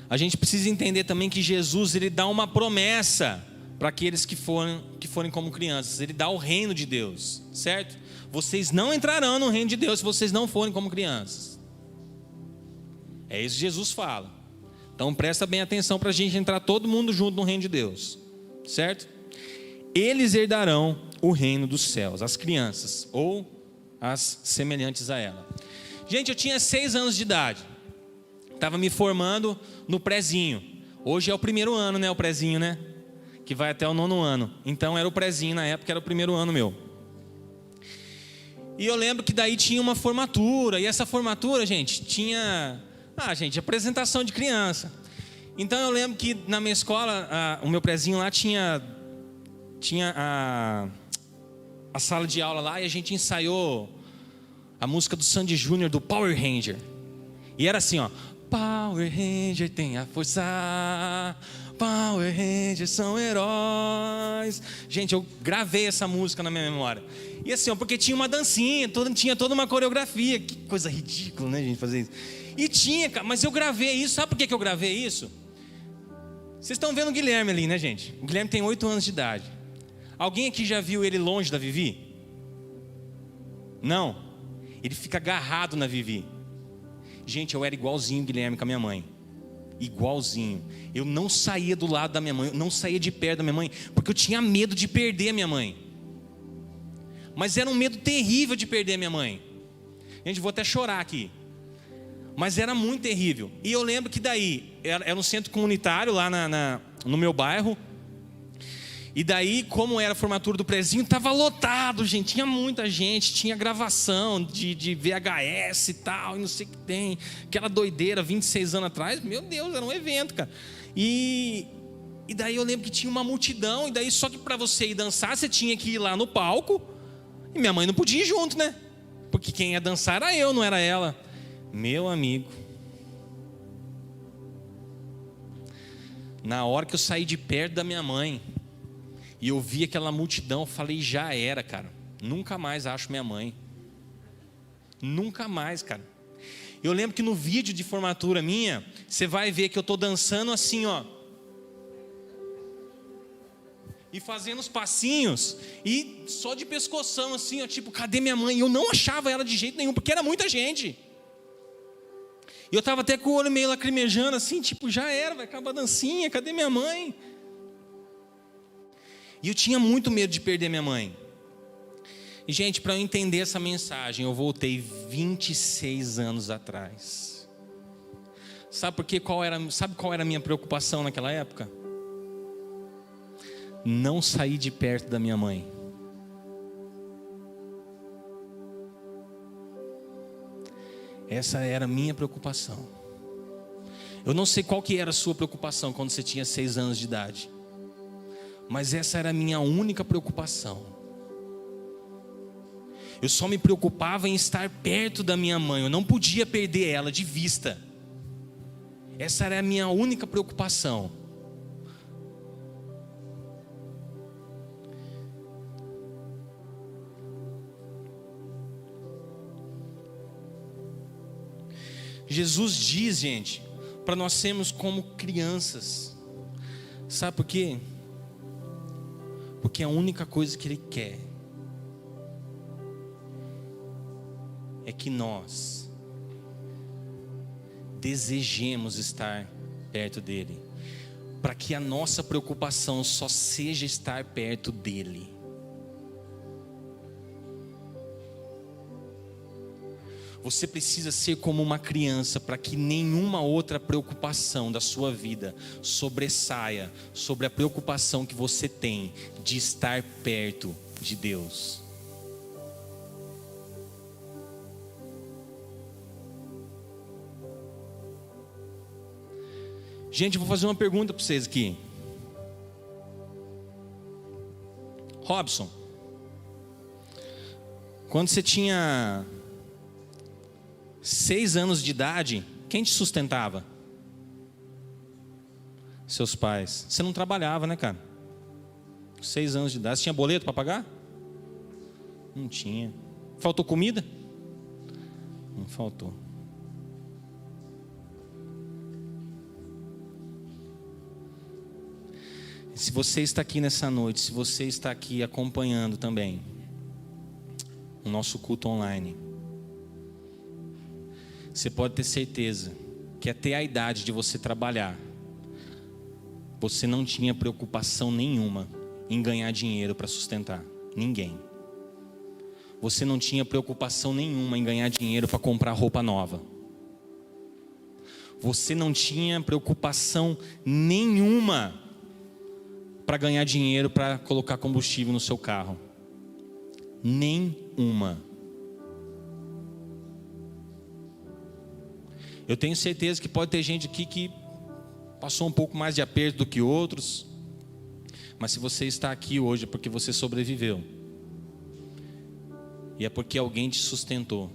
a gente precisa entender também que Jesus, ele dá uma promessa para aqueles que forem como crianças. Ele dá o reino de Deus, certo? Vocês não entrarão no reino de Deus se vocês não forem como crianças. É isso que Jesus fala. Então presta bem atenção para a gente entrar todo mundo junto no reino de Deus, certo? Eles herdarão o reino dos céus, as crianças, ou as semelhantes a ela. Gente, eu tinha 6 anos de idade. Estava me formando no prézinho. Hoje é o primeiro ano, né? O prézinho, né? Que vai até o 9º ano. Então era o prézinho, na época era o primeiro ano meu. E eu lembro que daí tinha uma formatura. E essa formatura, gente, tinha... apresentação de criança. Então eu lembro que na minha escola, o meu prézinho lá tinha a sala de aula lá, e a gente ensaiou a música do Sandy Júnior, do Power Ranger. E era assim, ó: Power Ranger tem a força, Power Rangers são heróis. Gente, eu gravei essa música na minha memória. E assim, ó, porque tinha uma dancinha, tinha toda uma coreografia. Que coisa ridícula, né, gente, fazer isso. E tinha, mas eu gravei isso. Sabe por que eu gravei isso? Vocês estão vendo o Guilherme ali, né, gente? O Guilherme tem 8 anos de idade. Alguém aqui já viu ele longe da Vivi? Não. Ele fica agarrado na Vivi. Gente, eu era igualzinho o Guilherme com a minha mãe. Igualzinho. Eu não saía do lado da minha mãe, eu não saía de perto da minha mãe, porque eu tinha medo de perder a minha mãe. Mas era um medo terrível de perder a minha mãe. Gente, vou até chorar aqui. Mas era muito terrível. E eu lembro que daí, era um centro comunitário lá no meu bairro. E daí, como era a formatura do prézinho, estava lotado, gente. Tinha muita gente, tinha gravação de VHS e tal, e não sei o que tem. Aquela doideira, 26 anos atrás, meu Deus, era um evento, cara. E daí eu lembro que tinha uma multidão, e daí só que para você ir dançar, você tinha que ir lá no palco. E minha mãe não podia ir junto, né? Porque quem ia dançar era eu, não era ela. Meu amigo. Na hora que eu saí de perto da minha mãe e eu vi aquela multidão, eu falei: já era, cara. Nunca mais acho minha mãe. Nunca mais, cara. Eu lembro que no vídeo de formatura minha, você vai ver que eu estou dançando assim, ó. E fazendo os passinhos. E só de pescoção assim, ó. Tipo, cadê minha mãe? Eu não achava ela de jeito nenhum, porque era muita gente. E eu estava até com o olho meio lacrimejando assim, tipo, já era, vai acabar a dancinha, cadê minha mãe? E eu tinha muito medo de perder minha mãe. E, gente, para eu entender essa mensagem, eu voltei 26 anos atrás. Sabe qual era a minha preocupação naquela época? Não sair de perto da minha mãe. Essa era a minha preocupação. Eu não sei qual que era a sua preocupação quando você tinha 6 anos de idade. Mas essa era a minha única preocupação. Eu só me preocupava em estar perto da minha mãe. Eu não podia perder ela de vista. Essa era a minha única preocupação. Jesus diz, gente, para nós sermos como crianças. Sabe por quê? Porque a única coisa que Ele quer é que nós desejemos estar perto dEle, para que a nossa preocupação só seja estar perto dEle. Você precisa ser como uma criança para que nenhuma outra preocupação da sua vida sobressaia sobre a preocupação que você tem de estar perto de Deus. Gente, eu vou fazer uma pergunta para vocês aqui. Robson, quando você tinha 6 anos de idade, quem te sustentava? Seus pais. Você não trabalhava, né, cara? 6 anos de idade. Você tinha boleto para pagar? Não tinha. Faltou comida? Não faltou. Se você está aqui nessa noite, se você está aqui acompanhando também o nosso culto online, você pode ter certeza que até a idade de você trabalhar, você não tinha preocupação nenhuma em ganhar dinheiro para sustentar ninguém. Você não tinha preocupação nenhuma em ganhar dinheiro para comprar roupa nova. Você não tinha preocupação nenhuma para ganhar dinheiro para colocar combustível no seu carro. Nenhuma. Eu tenho certeza que pode ter gente aqui que passou um pouco mais de aperto do que outros, mas se você está aqui hoje é porque você sobreviveu. E é porque alguém te sustentou.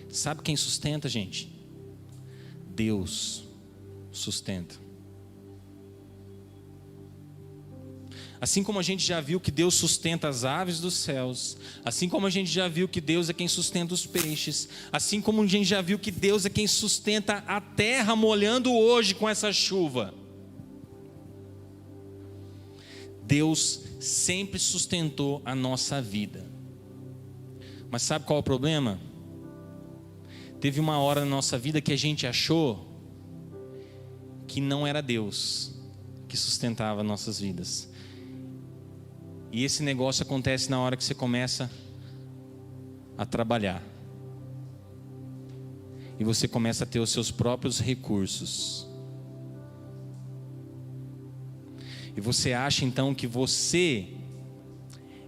Sabe quem sustenta, gente? Deus sustenta. Assim como a gente já viu que Deus sustenta as aves dos céus, assim como a gente já viu que Deus é quem sustenta os peixes, assim como a gente já viu que Deus é quem sustenta a terra molhando hoje com essa chuva, Deus sempre sustentou a nossa vida. Mas sabe qual é o problema? Teve uma hora na nossa vida que a gente achou que não era Deus que sustentava nossas vidas. E esse negócio acontece na hora que você começa a trabalhar. E você começa a ter os seus próprios recursos. E você acha então que você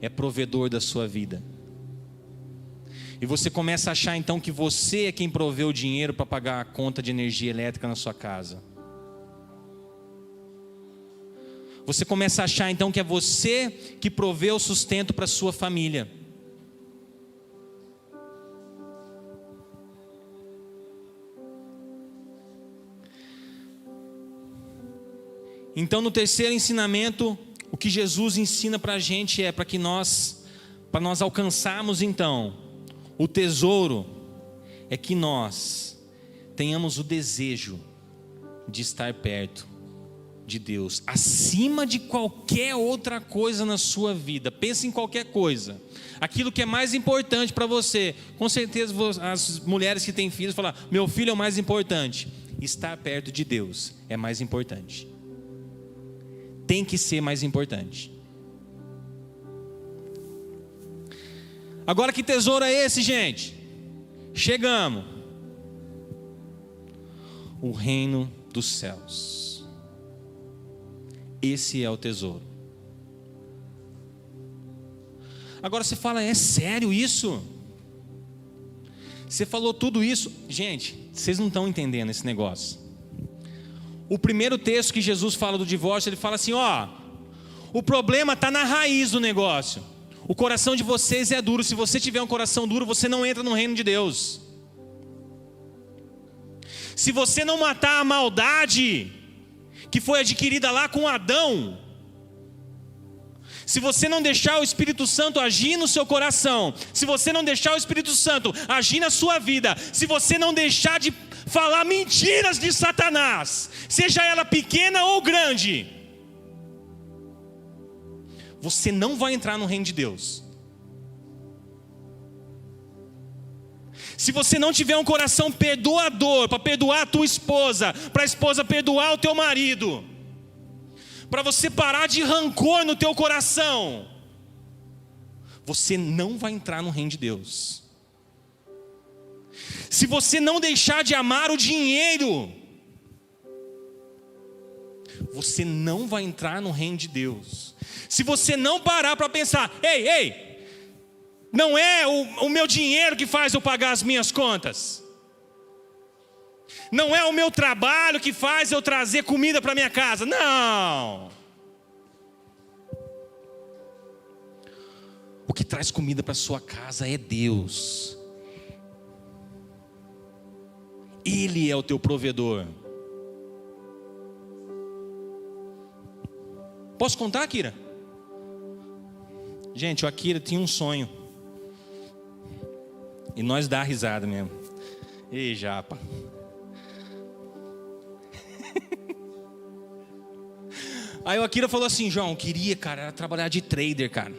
é provedor da sua vida. E você começa a achar então que você é quem proveu o dinheiro para pagar a conta de energia elétrica na sua casa. Você começa a achar então que é você que proveu o sustento para a sua família. Então, no terceiro ensinamento, o que Jesus ensina para a gente é para nós alcançarmos então o tesouro, é que nós tenhamos o desejo de estar perto de Deus, acima de qualquer outra coisa na sua vida. Pense em qualquer coisa, aquilo que é mais importante para você. Com certeza as mulheres que têm filhos falam: meu filho é o mais importante. Estar perto de Deus é mais importante. Tem que ser mais importante. Agora, que tesouro é esse, gente? Chegamos. O reino dos céus. Esse é o tesouro. Agora você fala: é sério isso? Você falou tudo isso? Gente, vocês não estão entendendo esse negócio. O primeiro texto que Jesus fala do divórcio, ele fala assim: ó, o problema está na raiz do negócio. O coração de vocês é duro. Se você tiver um coração duro, você não entra no reino de Deus. Se você não matar a maldade que foi adquirida lá com Adão, se você não deixar o Espírito Santo agir no seu coração, se você não deixar o Espírito Santo agir na sua vida, se você não deixar de falar mentiras de Satanás, seja ela pequena ou grande, você não vai entrar no reino de Deus. Se você não tiver um coração perdoador, para perdoar a tua esposa, para a esposa perdoar o teu marido, para você parar de rancor no teu coração, você não vai entrar no reino de Deus. Se você não deixar de amar o dinheiro, você não vai entrar no reino de Deus. Se você não parar para pensar: ei, não é o meu dinheiro que faz eu pagar as minhas contas, não é o meu trabalho que faz eu trazer comida para minha casa, não. O que traz comida para sua casa é Deus. Ele é o teu provedor. Posso contar, Akira? Gente, o Akira tinha um sonho. E nós dá risada mesmo. Ei, japa. Aí o Akira falou assim: João, eu queria, cara, era trabalhar de trader, cara,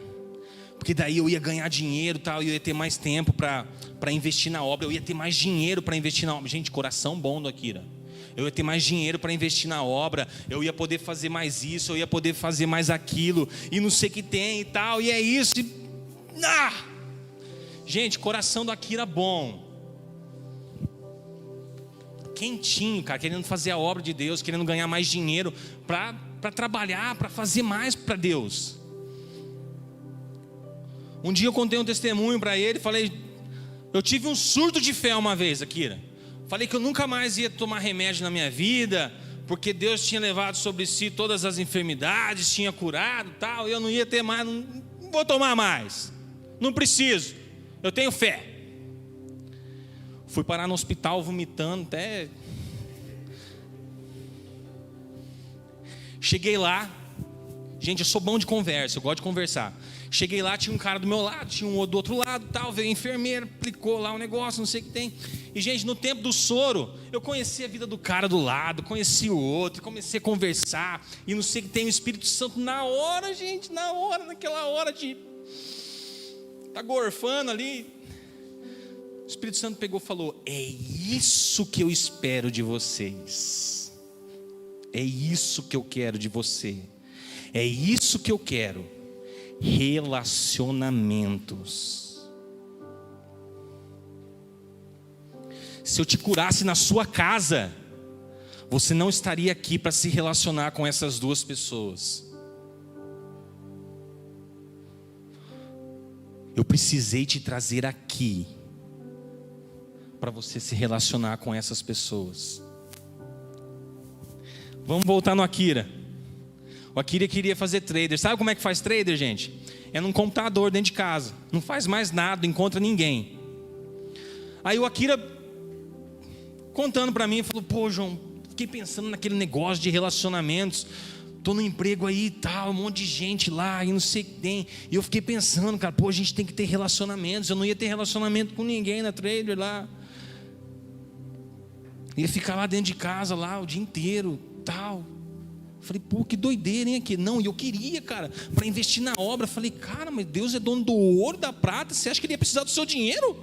porque daí eu ia ganhar dinheiro e tal, eu ia ter mais tempo para investir na obra, eu ia ter mais dinheiro para investir na obra. Gente, coração bom do Akira. Eu ia ter mais dinheiro para investir na obra, eu ia poder fazer mais isso, eu ia poder fazer mais aquilo, e não sei o que tem e tal, e é isso. Gente, coração do Akira bom. Quentinho, cara, querendo fazer a obra de Deus, querendo ganhar mais dinheiro para trabalhar, para fazer mais para Deus. Um dia eu contei um testemunho para ele, falei, eu tive um surto de fé uma vez, Akira. Falei que eu nunca mais ia tomar remédio na minha vida, porque Deus tinha levado sobre si todas as enfermidades, tinha curado e tal, e eu não ia ter mais, não vou tomar mais, não preciso, eu tenho fé. Fui parar no hospital vomitando até... Cheguei lá, gente, eu sou bom de conversa, eu gosto de conversar. Cheguei lá, tinha um cara do meu lado, tinha um do outro lado, tal, veio a enfermeira, aplicou lá um negócio, não sei o que tem. E, gente, no tempo do soro, eu conheci a vida do cara do lado, conheci o outro, comecei a conversar, e não sei o que tem, o Espírito Santo na hora, gente, na hora, naquela hora de... tá gorfando ali. O Espírito Santo pegou e falou: é isso que eu espero de vocês. É isso que eu quero de você. É isso que eu quero. Relacionamentos. Se eu te curasse na sua casa, você não estaria aqui para se relacionar com essas duas pessoas. Eu precisei te trazer aqui para você se relacionar com essas pessoas. Vamos voltar no Akira. O Akira queria fazer trader. Sabe como é que faz trader, gente? É num computador dentro de casa. Não faz mais nada, não encontra ninguém. Aí o Akira contando para mim, falou: pô, João, fiquei pensando naquele negócio de relacionamentos. Tô no emprego aí e tal, um monte de gente lá e não sei o que tem. E eu fiquei pensando, cara, pô, a gente tem que ter relacionamentos. Eu não ia ter relacionamento com ninguém na trader lá. Ia ficar lá dentro de casa lá o dia inteiro, tal. Falei, pô, que doideira, hein, aqui. Não, e eu queria, cara, para investir na obra. Falei, cara, mas Deus é dono do ouro, da prata. Você acha que ele ia precisar do seu dinheiro?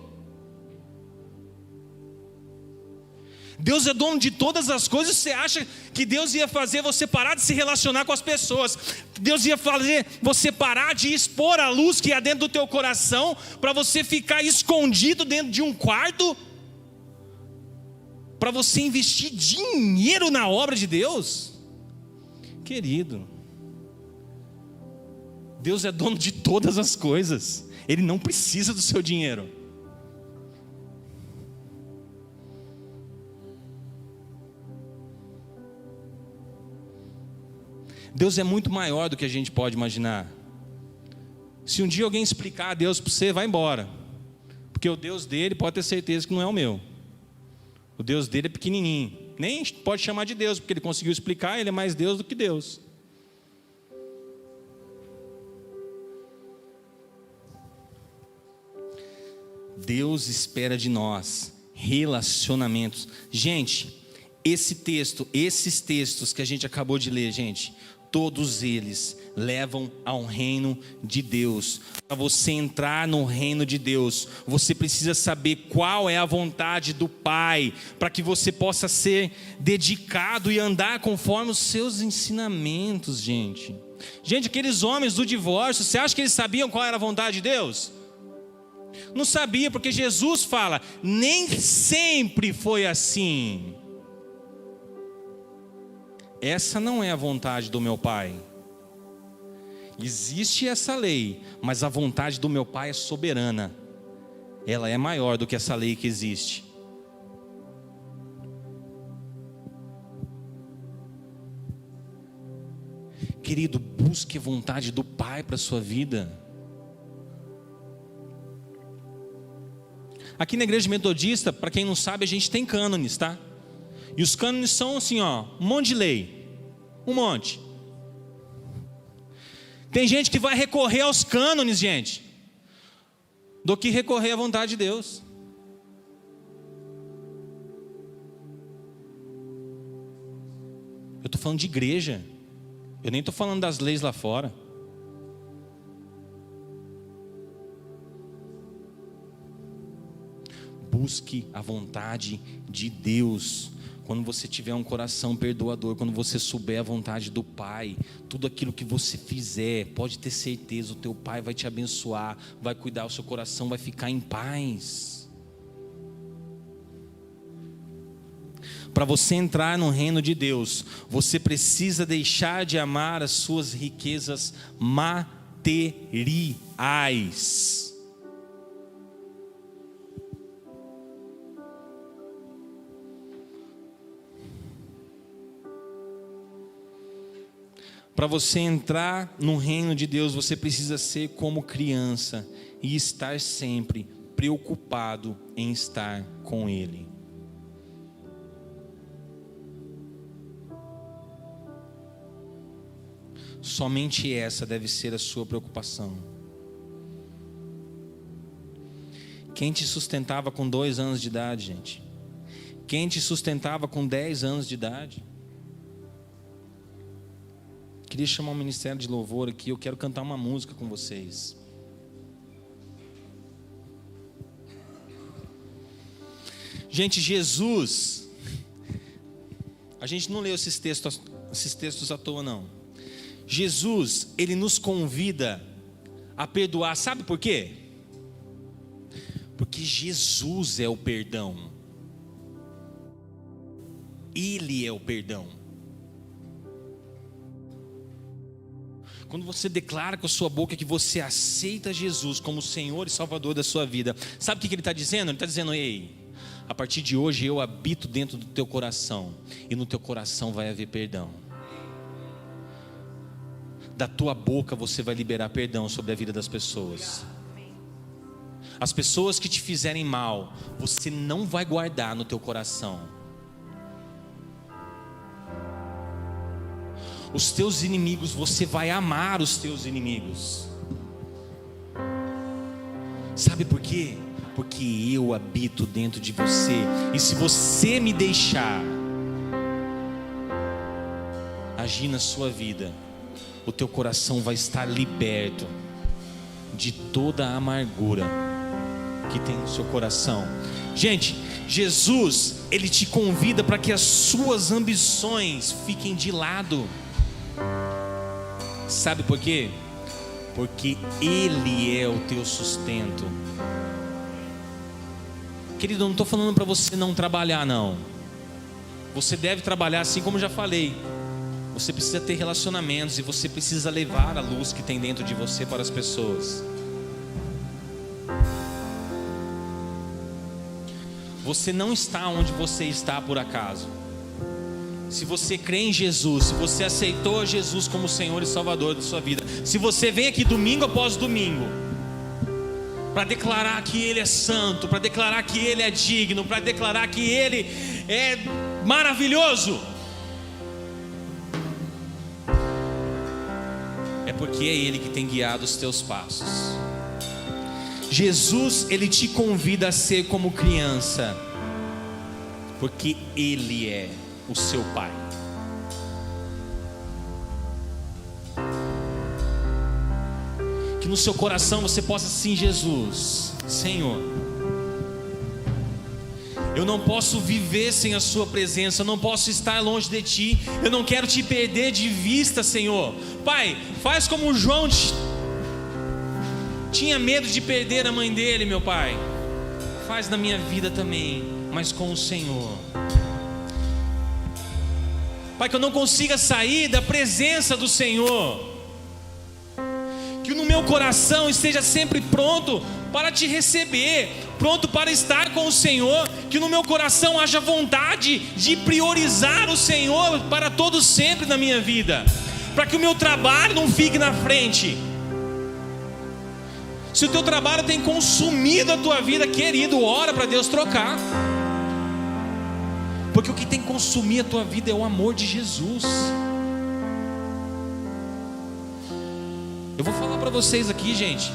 Deus é dono de todas as coisas. Você acha que Deus ia fazer você parar de se relacionar com as pessoas? Deus ia fazer você parar de expor a luz que há dentro do teu coração, para você ficar escondido dentro de um quarto, para você investir dinheiro na obra de Deus? Querido, Deus é dono de todas as coisas. Ele não precisa do seu dinheiro. Deus é muito maior do que a gente pode imaginar. Se um dia alguém explicar a Deus para você, vai embora, porque o Deus dele pode ter certeza que não é o meu. O Deus dele é pequenininho. Nem pode chamar de Deus, porque ele conseguiu explicar, ele é mais Deus do que Deus. Deus espera de nós relacionamentos. Gente, esses textos que a gente acabou de ler, gente, todos eles levam ao reino de Deus. Para você entrar no reino de Deus, você precisa saber qual é a vontade do Pai, para que você possa ser dedicado e andar conforme os seus ensinamentos, gente. Gente, aqueles homens do divórcio, você acha que eles sabiam qual era a vontade de Deus? Não sabia, porque Jesus fala, nem sempre foi assim. Essa não é a vontade do meu Pai. Existe essa lei, mas a vontade do meu Pai é soberana. Ela é maior do que essa lei que existe. Querido, busque a vontade do Pai para a sua vida. Aqui na igreja metodista, para quem não sabe, a gente tem cânones, tá? E os cânones são assim, ó, um monte de lei. Um monte. Tem gente que vai recorrer aos cânones, gente, do que recorrer à vontade de Deus. Eu estou falando de igreja. Eu nem estou falando das leis lá fora. Busque a vontade de Deus. Quando você tiver um coração perdoador, quando você souber a vontade do Pai, tudo aquilo que você fizer, pode ter certeza, o teu Pai vai te abençoar, vai cuidar, o seu coração vai ficar em paz. Para você entrar no reino de Deus, você precisa deixar de amar as suas riquezas materiais. Para você entrar no reino de Deus, você precisa ser como criança e estar sempre preocupado em estar com Ele. Somente essa deve ser a sua preocupação. Quem te sustentava com 2 anos de idade, gente? Quem te sustentava com 10 anos de idade? Queria chamar o ministério de louvor aqui. Eu quero cantar uma música com vocês. Gente, Jesus, a gente não leu esses textos à toa, não. Jesus, Ele nos convida a perdoar. Sabe por quê? Porque Jesus é o perdão. Ele é o perdão. Quando você declara com a sua boca que você aceita Jesus como Senhor e Salvador da sua vida, sabe o que Ele está dizendo? Ele está dizendo: ei, a partir de hoje eu habito dentro do teu coração, e no teu coração vai haver perdão. Da tua boca você vai liberar perdão sobre a vida das pessoas. As pessoas que te fizerem mal, você não vai guardar no teu coração. Os teus inimigos, você vai amar os teus inimigos. Sabe por quê? Porque eu habito dentro de você. E se você me deixar agir na sua vida, o teu coração vai estar liberto de toda a amargura que tem no seu coração. Gente, Jesus, Ele te convida para que as suas ambições fiquem de lado. Sabe por quê? Porque Ele é o teu sustento. Querido, eu não estou falando para você não trabalhar, não. Você deve trabalhar, assim como eu já falei. Você precisa ter relacionamentos e você precisa levar a luz que tem dentro de você para as pessoas. Você não está onde você está por acaso. Se você crê em Jesus, se você aceitou Jesus como Senhor e Salvador da sua vida, se você vem aqui domingo após domingo para declarar que Ele é santo, para declarar que Ele é digno, para declarar que Ele é maravilhoso, é porque é Ele que tem guiado os teus passos. Jesus, Ele te convida a ser como criança, porque Ele é o seu Pai. Que no seu coração você possa assim: Jesus, Senhor, eu não posso viver sem a sua presença, eu não posso estar longe de Ti, eu não quero Te perder de vista, Senhor. Pai, faz como João tinha medo de perder a mãe dele, meu Pai. Faz na minha vida também, mas com o Senhor. Pai, que eu não consiga sair da presença do Senhor, que no meu coração esteja sempre pronto para Te receber, pronto para estar com o Senhor, que no meu coração haja vontade de priorizar o Senhor para todo sempre na minha vida, para que o meu trabalho não fique na frente. Se o teu trabalho tem consumido a tua vida, querido, ora para Deus trocar. Porque o que tem que consumir a tua vida é o amor de Jesus. Eu vou falar para vocês aqui, gente.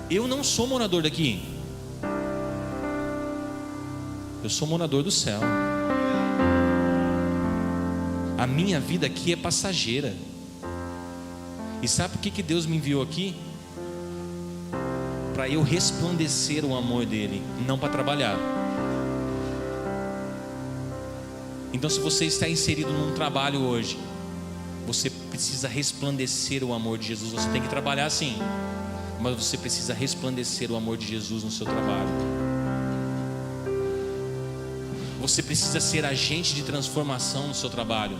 Eu não sou morador daqui. Eu sou morador do céu. A minha vida aqui é passageira. E sabe por que Deus me enviou aqui? Para eu resplandecer o amor dele, não para trabalhar. Então, se você está inserido num trabalho hoje, você precisa resplandecer o amor de Jesus. Você tem que trabalhar sim, mas você precisa resplandecer o amor de Jesus no seu trabalho. Você precisa ser agente de transformação no seu trabalho.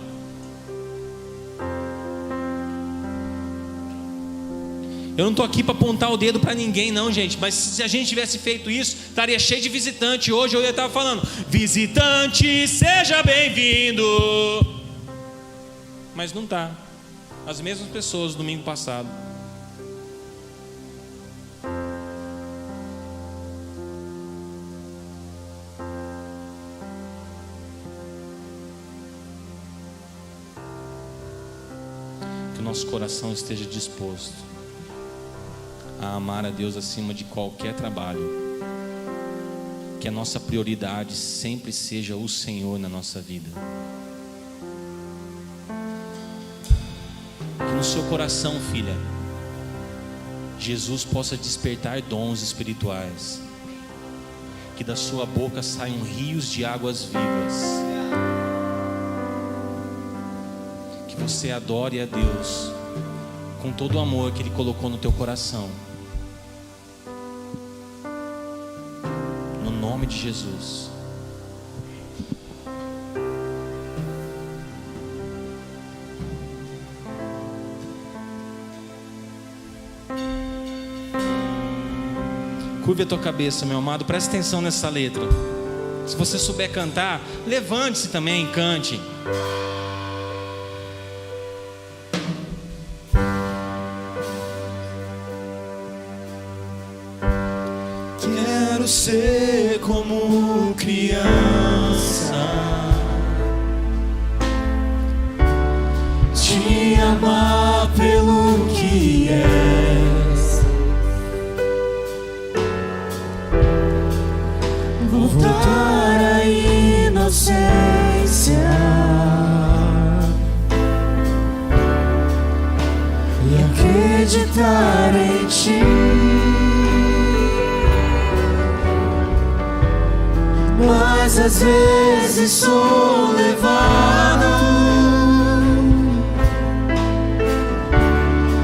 Eu não estou aqui para apontar o dedo para ninguém não, gente. Mas se a gente tivesse feito isso, estaria cheio de visitante. Hoje eu ia estar falando: visitante, seja bem-vindo. Mas não está. As mesmas pessoas do domingo passado. Que o nosso coração esteja disposto a amar a Deus acima de qualquer trabalho. Que a nossa prioridade sempre seja o Senhor na nossa vida. Que no seu coração, filha, Jesus possa despertar dons espirituais. Que da sua boca saiam rios de águas vivas. Que você adore a Deus com todo o amor que Ele colocou no teu coração. No nome de Jesus. Curve a tua cabeça, meu amado, presta atenção nessa letra. Se você souber cantar, levante-se também, cante. Quero ser como criança, te amar pelo que és, voltar à inocência e acreditar em ti. Mas às vezes sou levado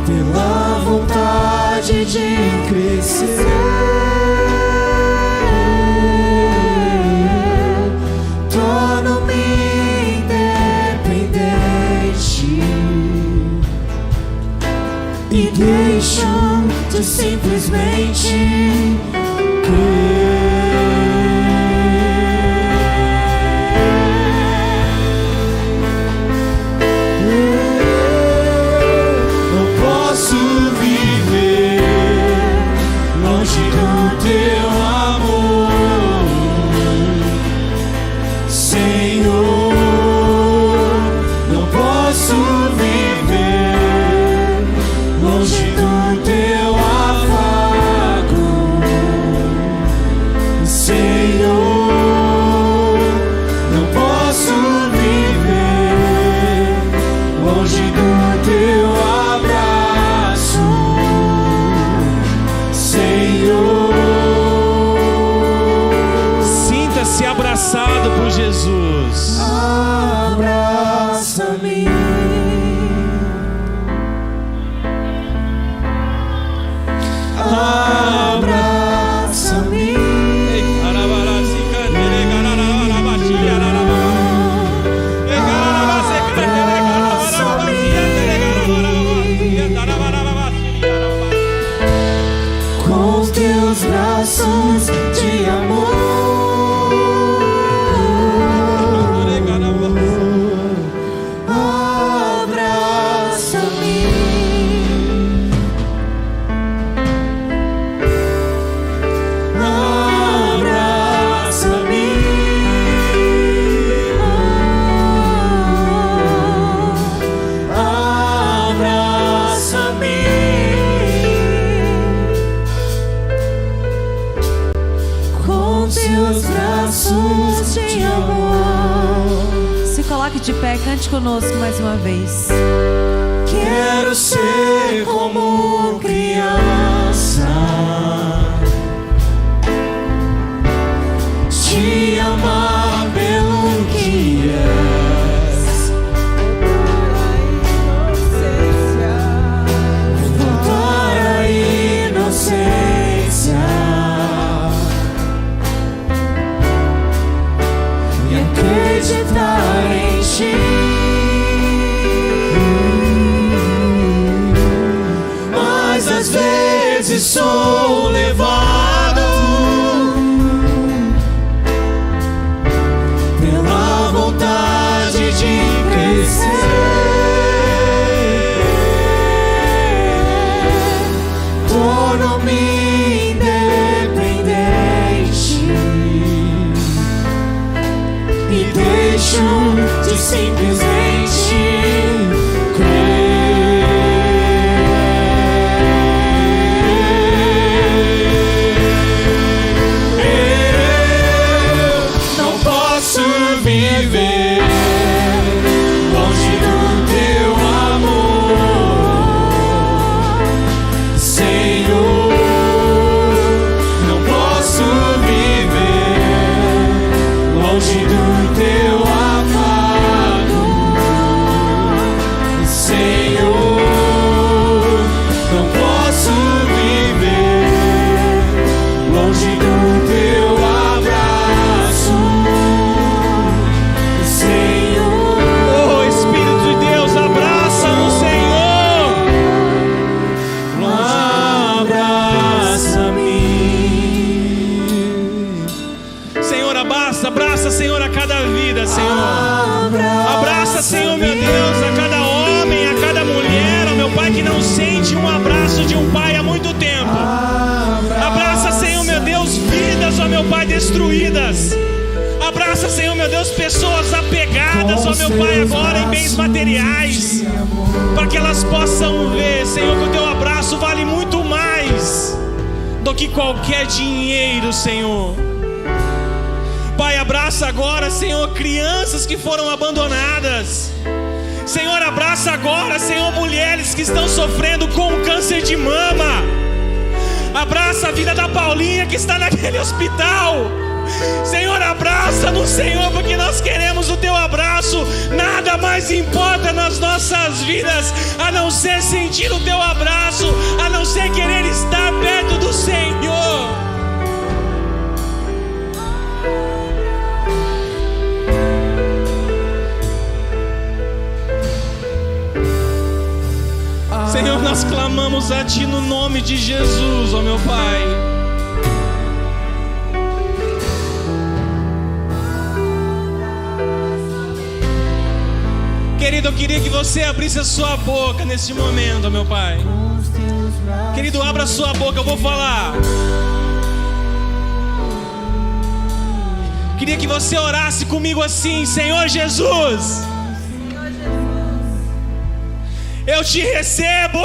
pela vontade de crescer. Torno-me independente e deixo de simplesmente crer. Abraçado por Jesus. Abraça-me, abraça-me, com os teus braços de amor. Se coloque de pé, cante conosco mais uma vez. Quero ser como criança, te amar pelo que és, voltar à inocência e acreditar em ti. Mas às vezes sou levado pela vontade de crescer, torno-me independente e deixo de simplesmente viver longe do teu amor, Senhor. Não posso viver longe do teu afago, Senhor. Não posso viver longe do teu abraço, abraça, Senhor, a cada vida, Senhor. Abraça, Senhor, meu Deus, a cada homem, a cada mulher, ó meu Pai, que não sente um abraço de um pai há muito tempo. Abraça, Senhor, meu Deus, vidas, ó meu Pai, destruídas. Abraça, Senhor, meu Deus, pessoas apegadas, ó meu Pai, agora em bens materiais, para que elas possam ver, Senhor, que o teu abraço vale muito mais do que qualquer dinheiro, Senhor. Pai, abraça agora, Senhor, crianças que foram abandonadas. Senhor, abraça agora, Senhor, mulheres que estão sofrendo com câncer de mama. Abraça a vida da Paulinha que está naquele hospital. Senhor, abraça-nos, Senhor, porque nós queremos o teu abraço. Nada mais importa nas nossas vidas a não ser sentir o teu abraço, a não ser querer estar perto do Senhor. Senhor, nós clamamos a Ti no nome de Jesus, ó meu Pai. Querido, eu queria que você abrisse a sua boca nesse momento, ó meu Pai. Querido, abra a sua boca, eu vou falar. Queria que você orasse comigo assim: Senhor Jesus, eu te recebo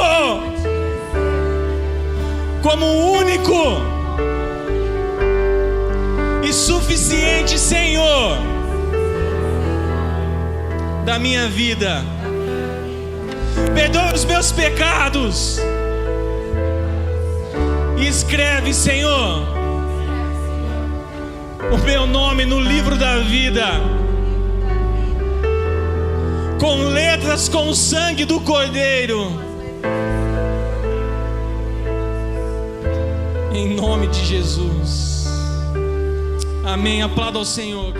como único e suficiente Senhor da minha vida. Perdoa os meus pecados e escreve, Senhor, o meu nome no livro da vida, com letras com o sangue do Cordeiro, em nome de Jesus. Amém. Aplauda ao Senhor.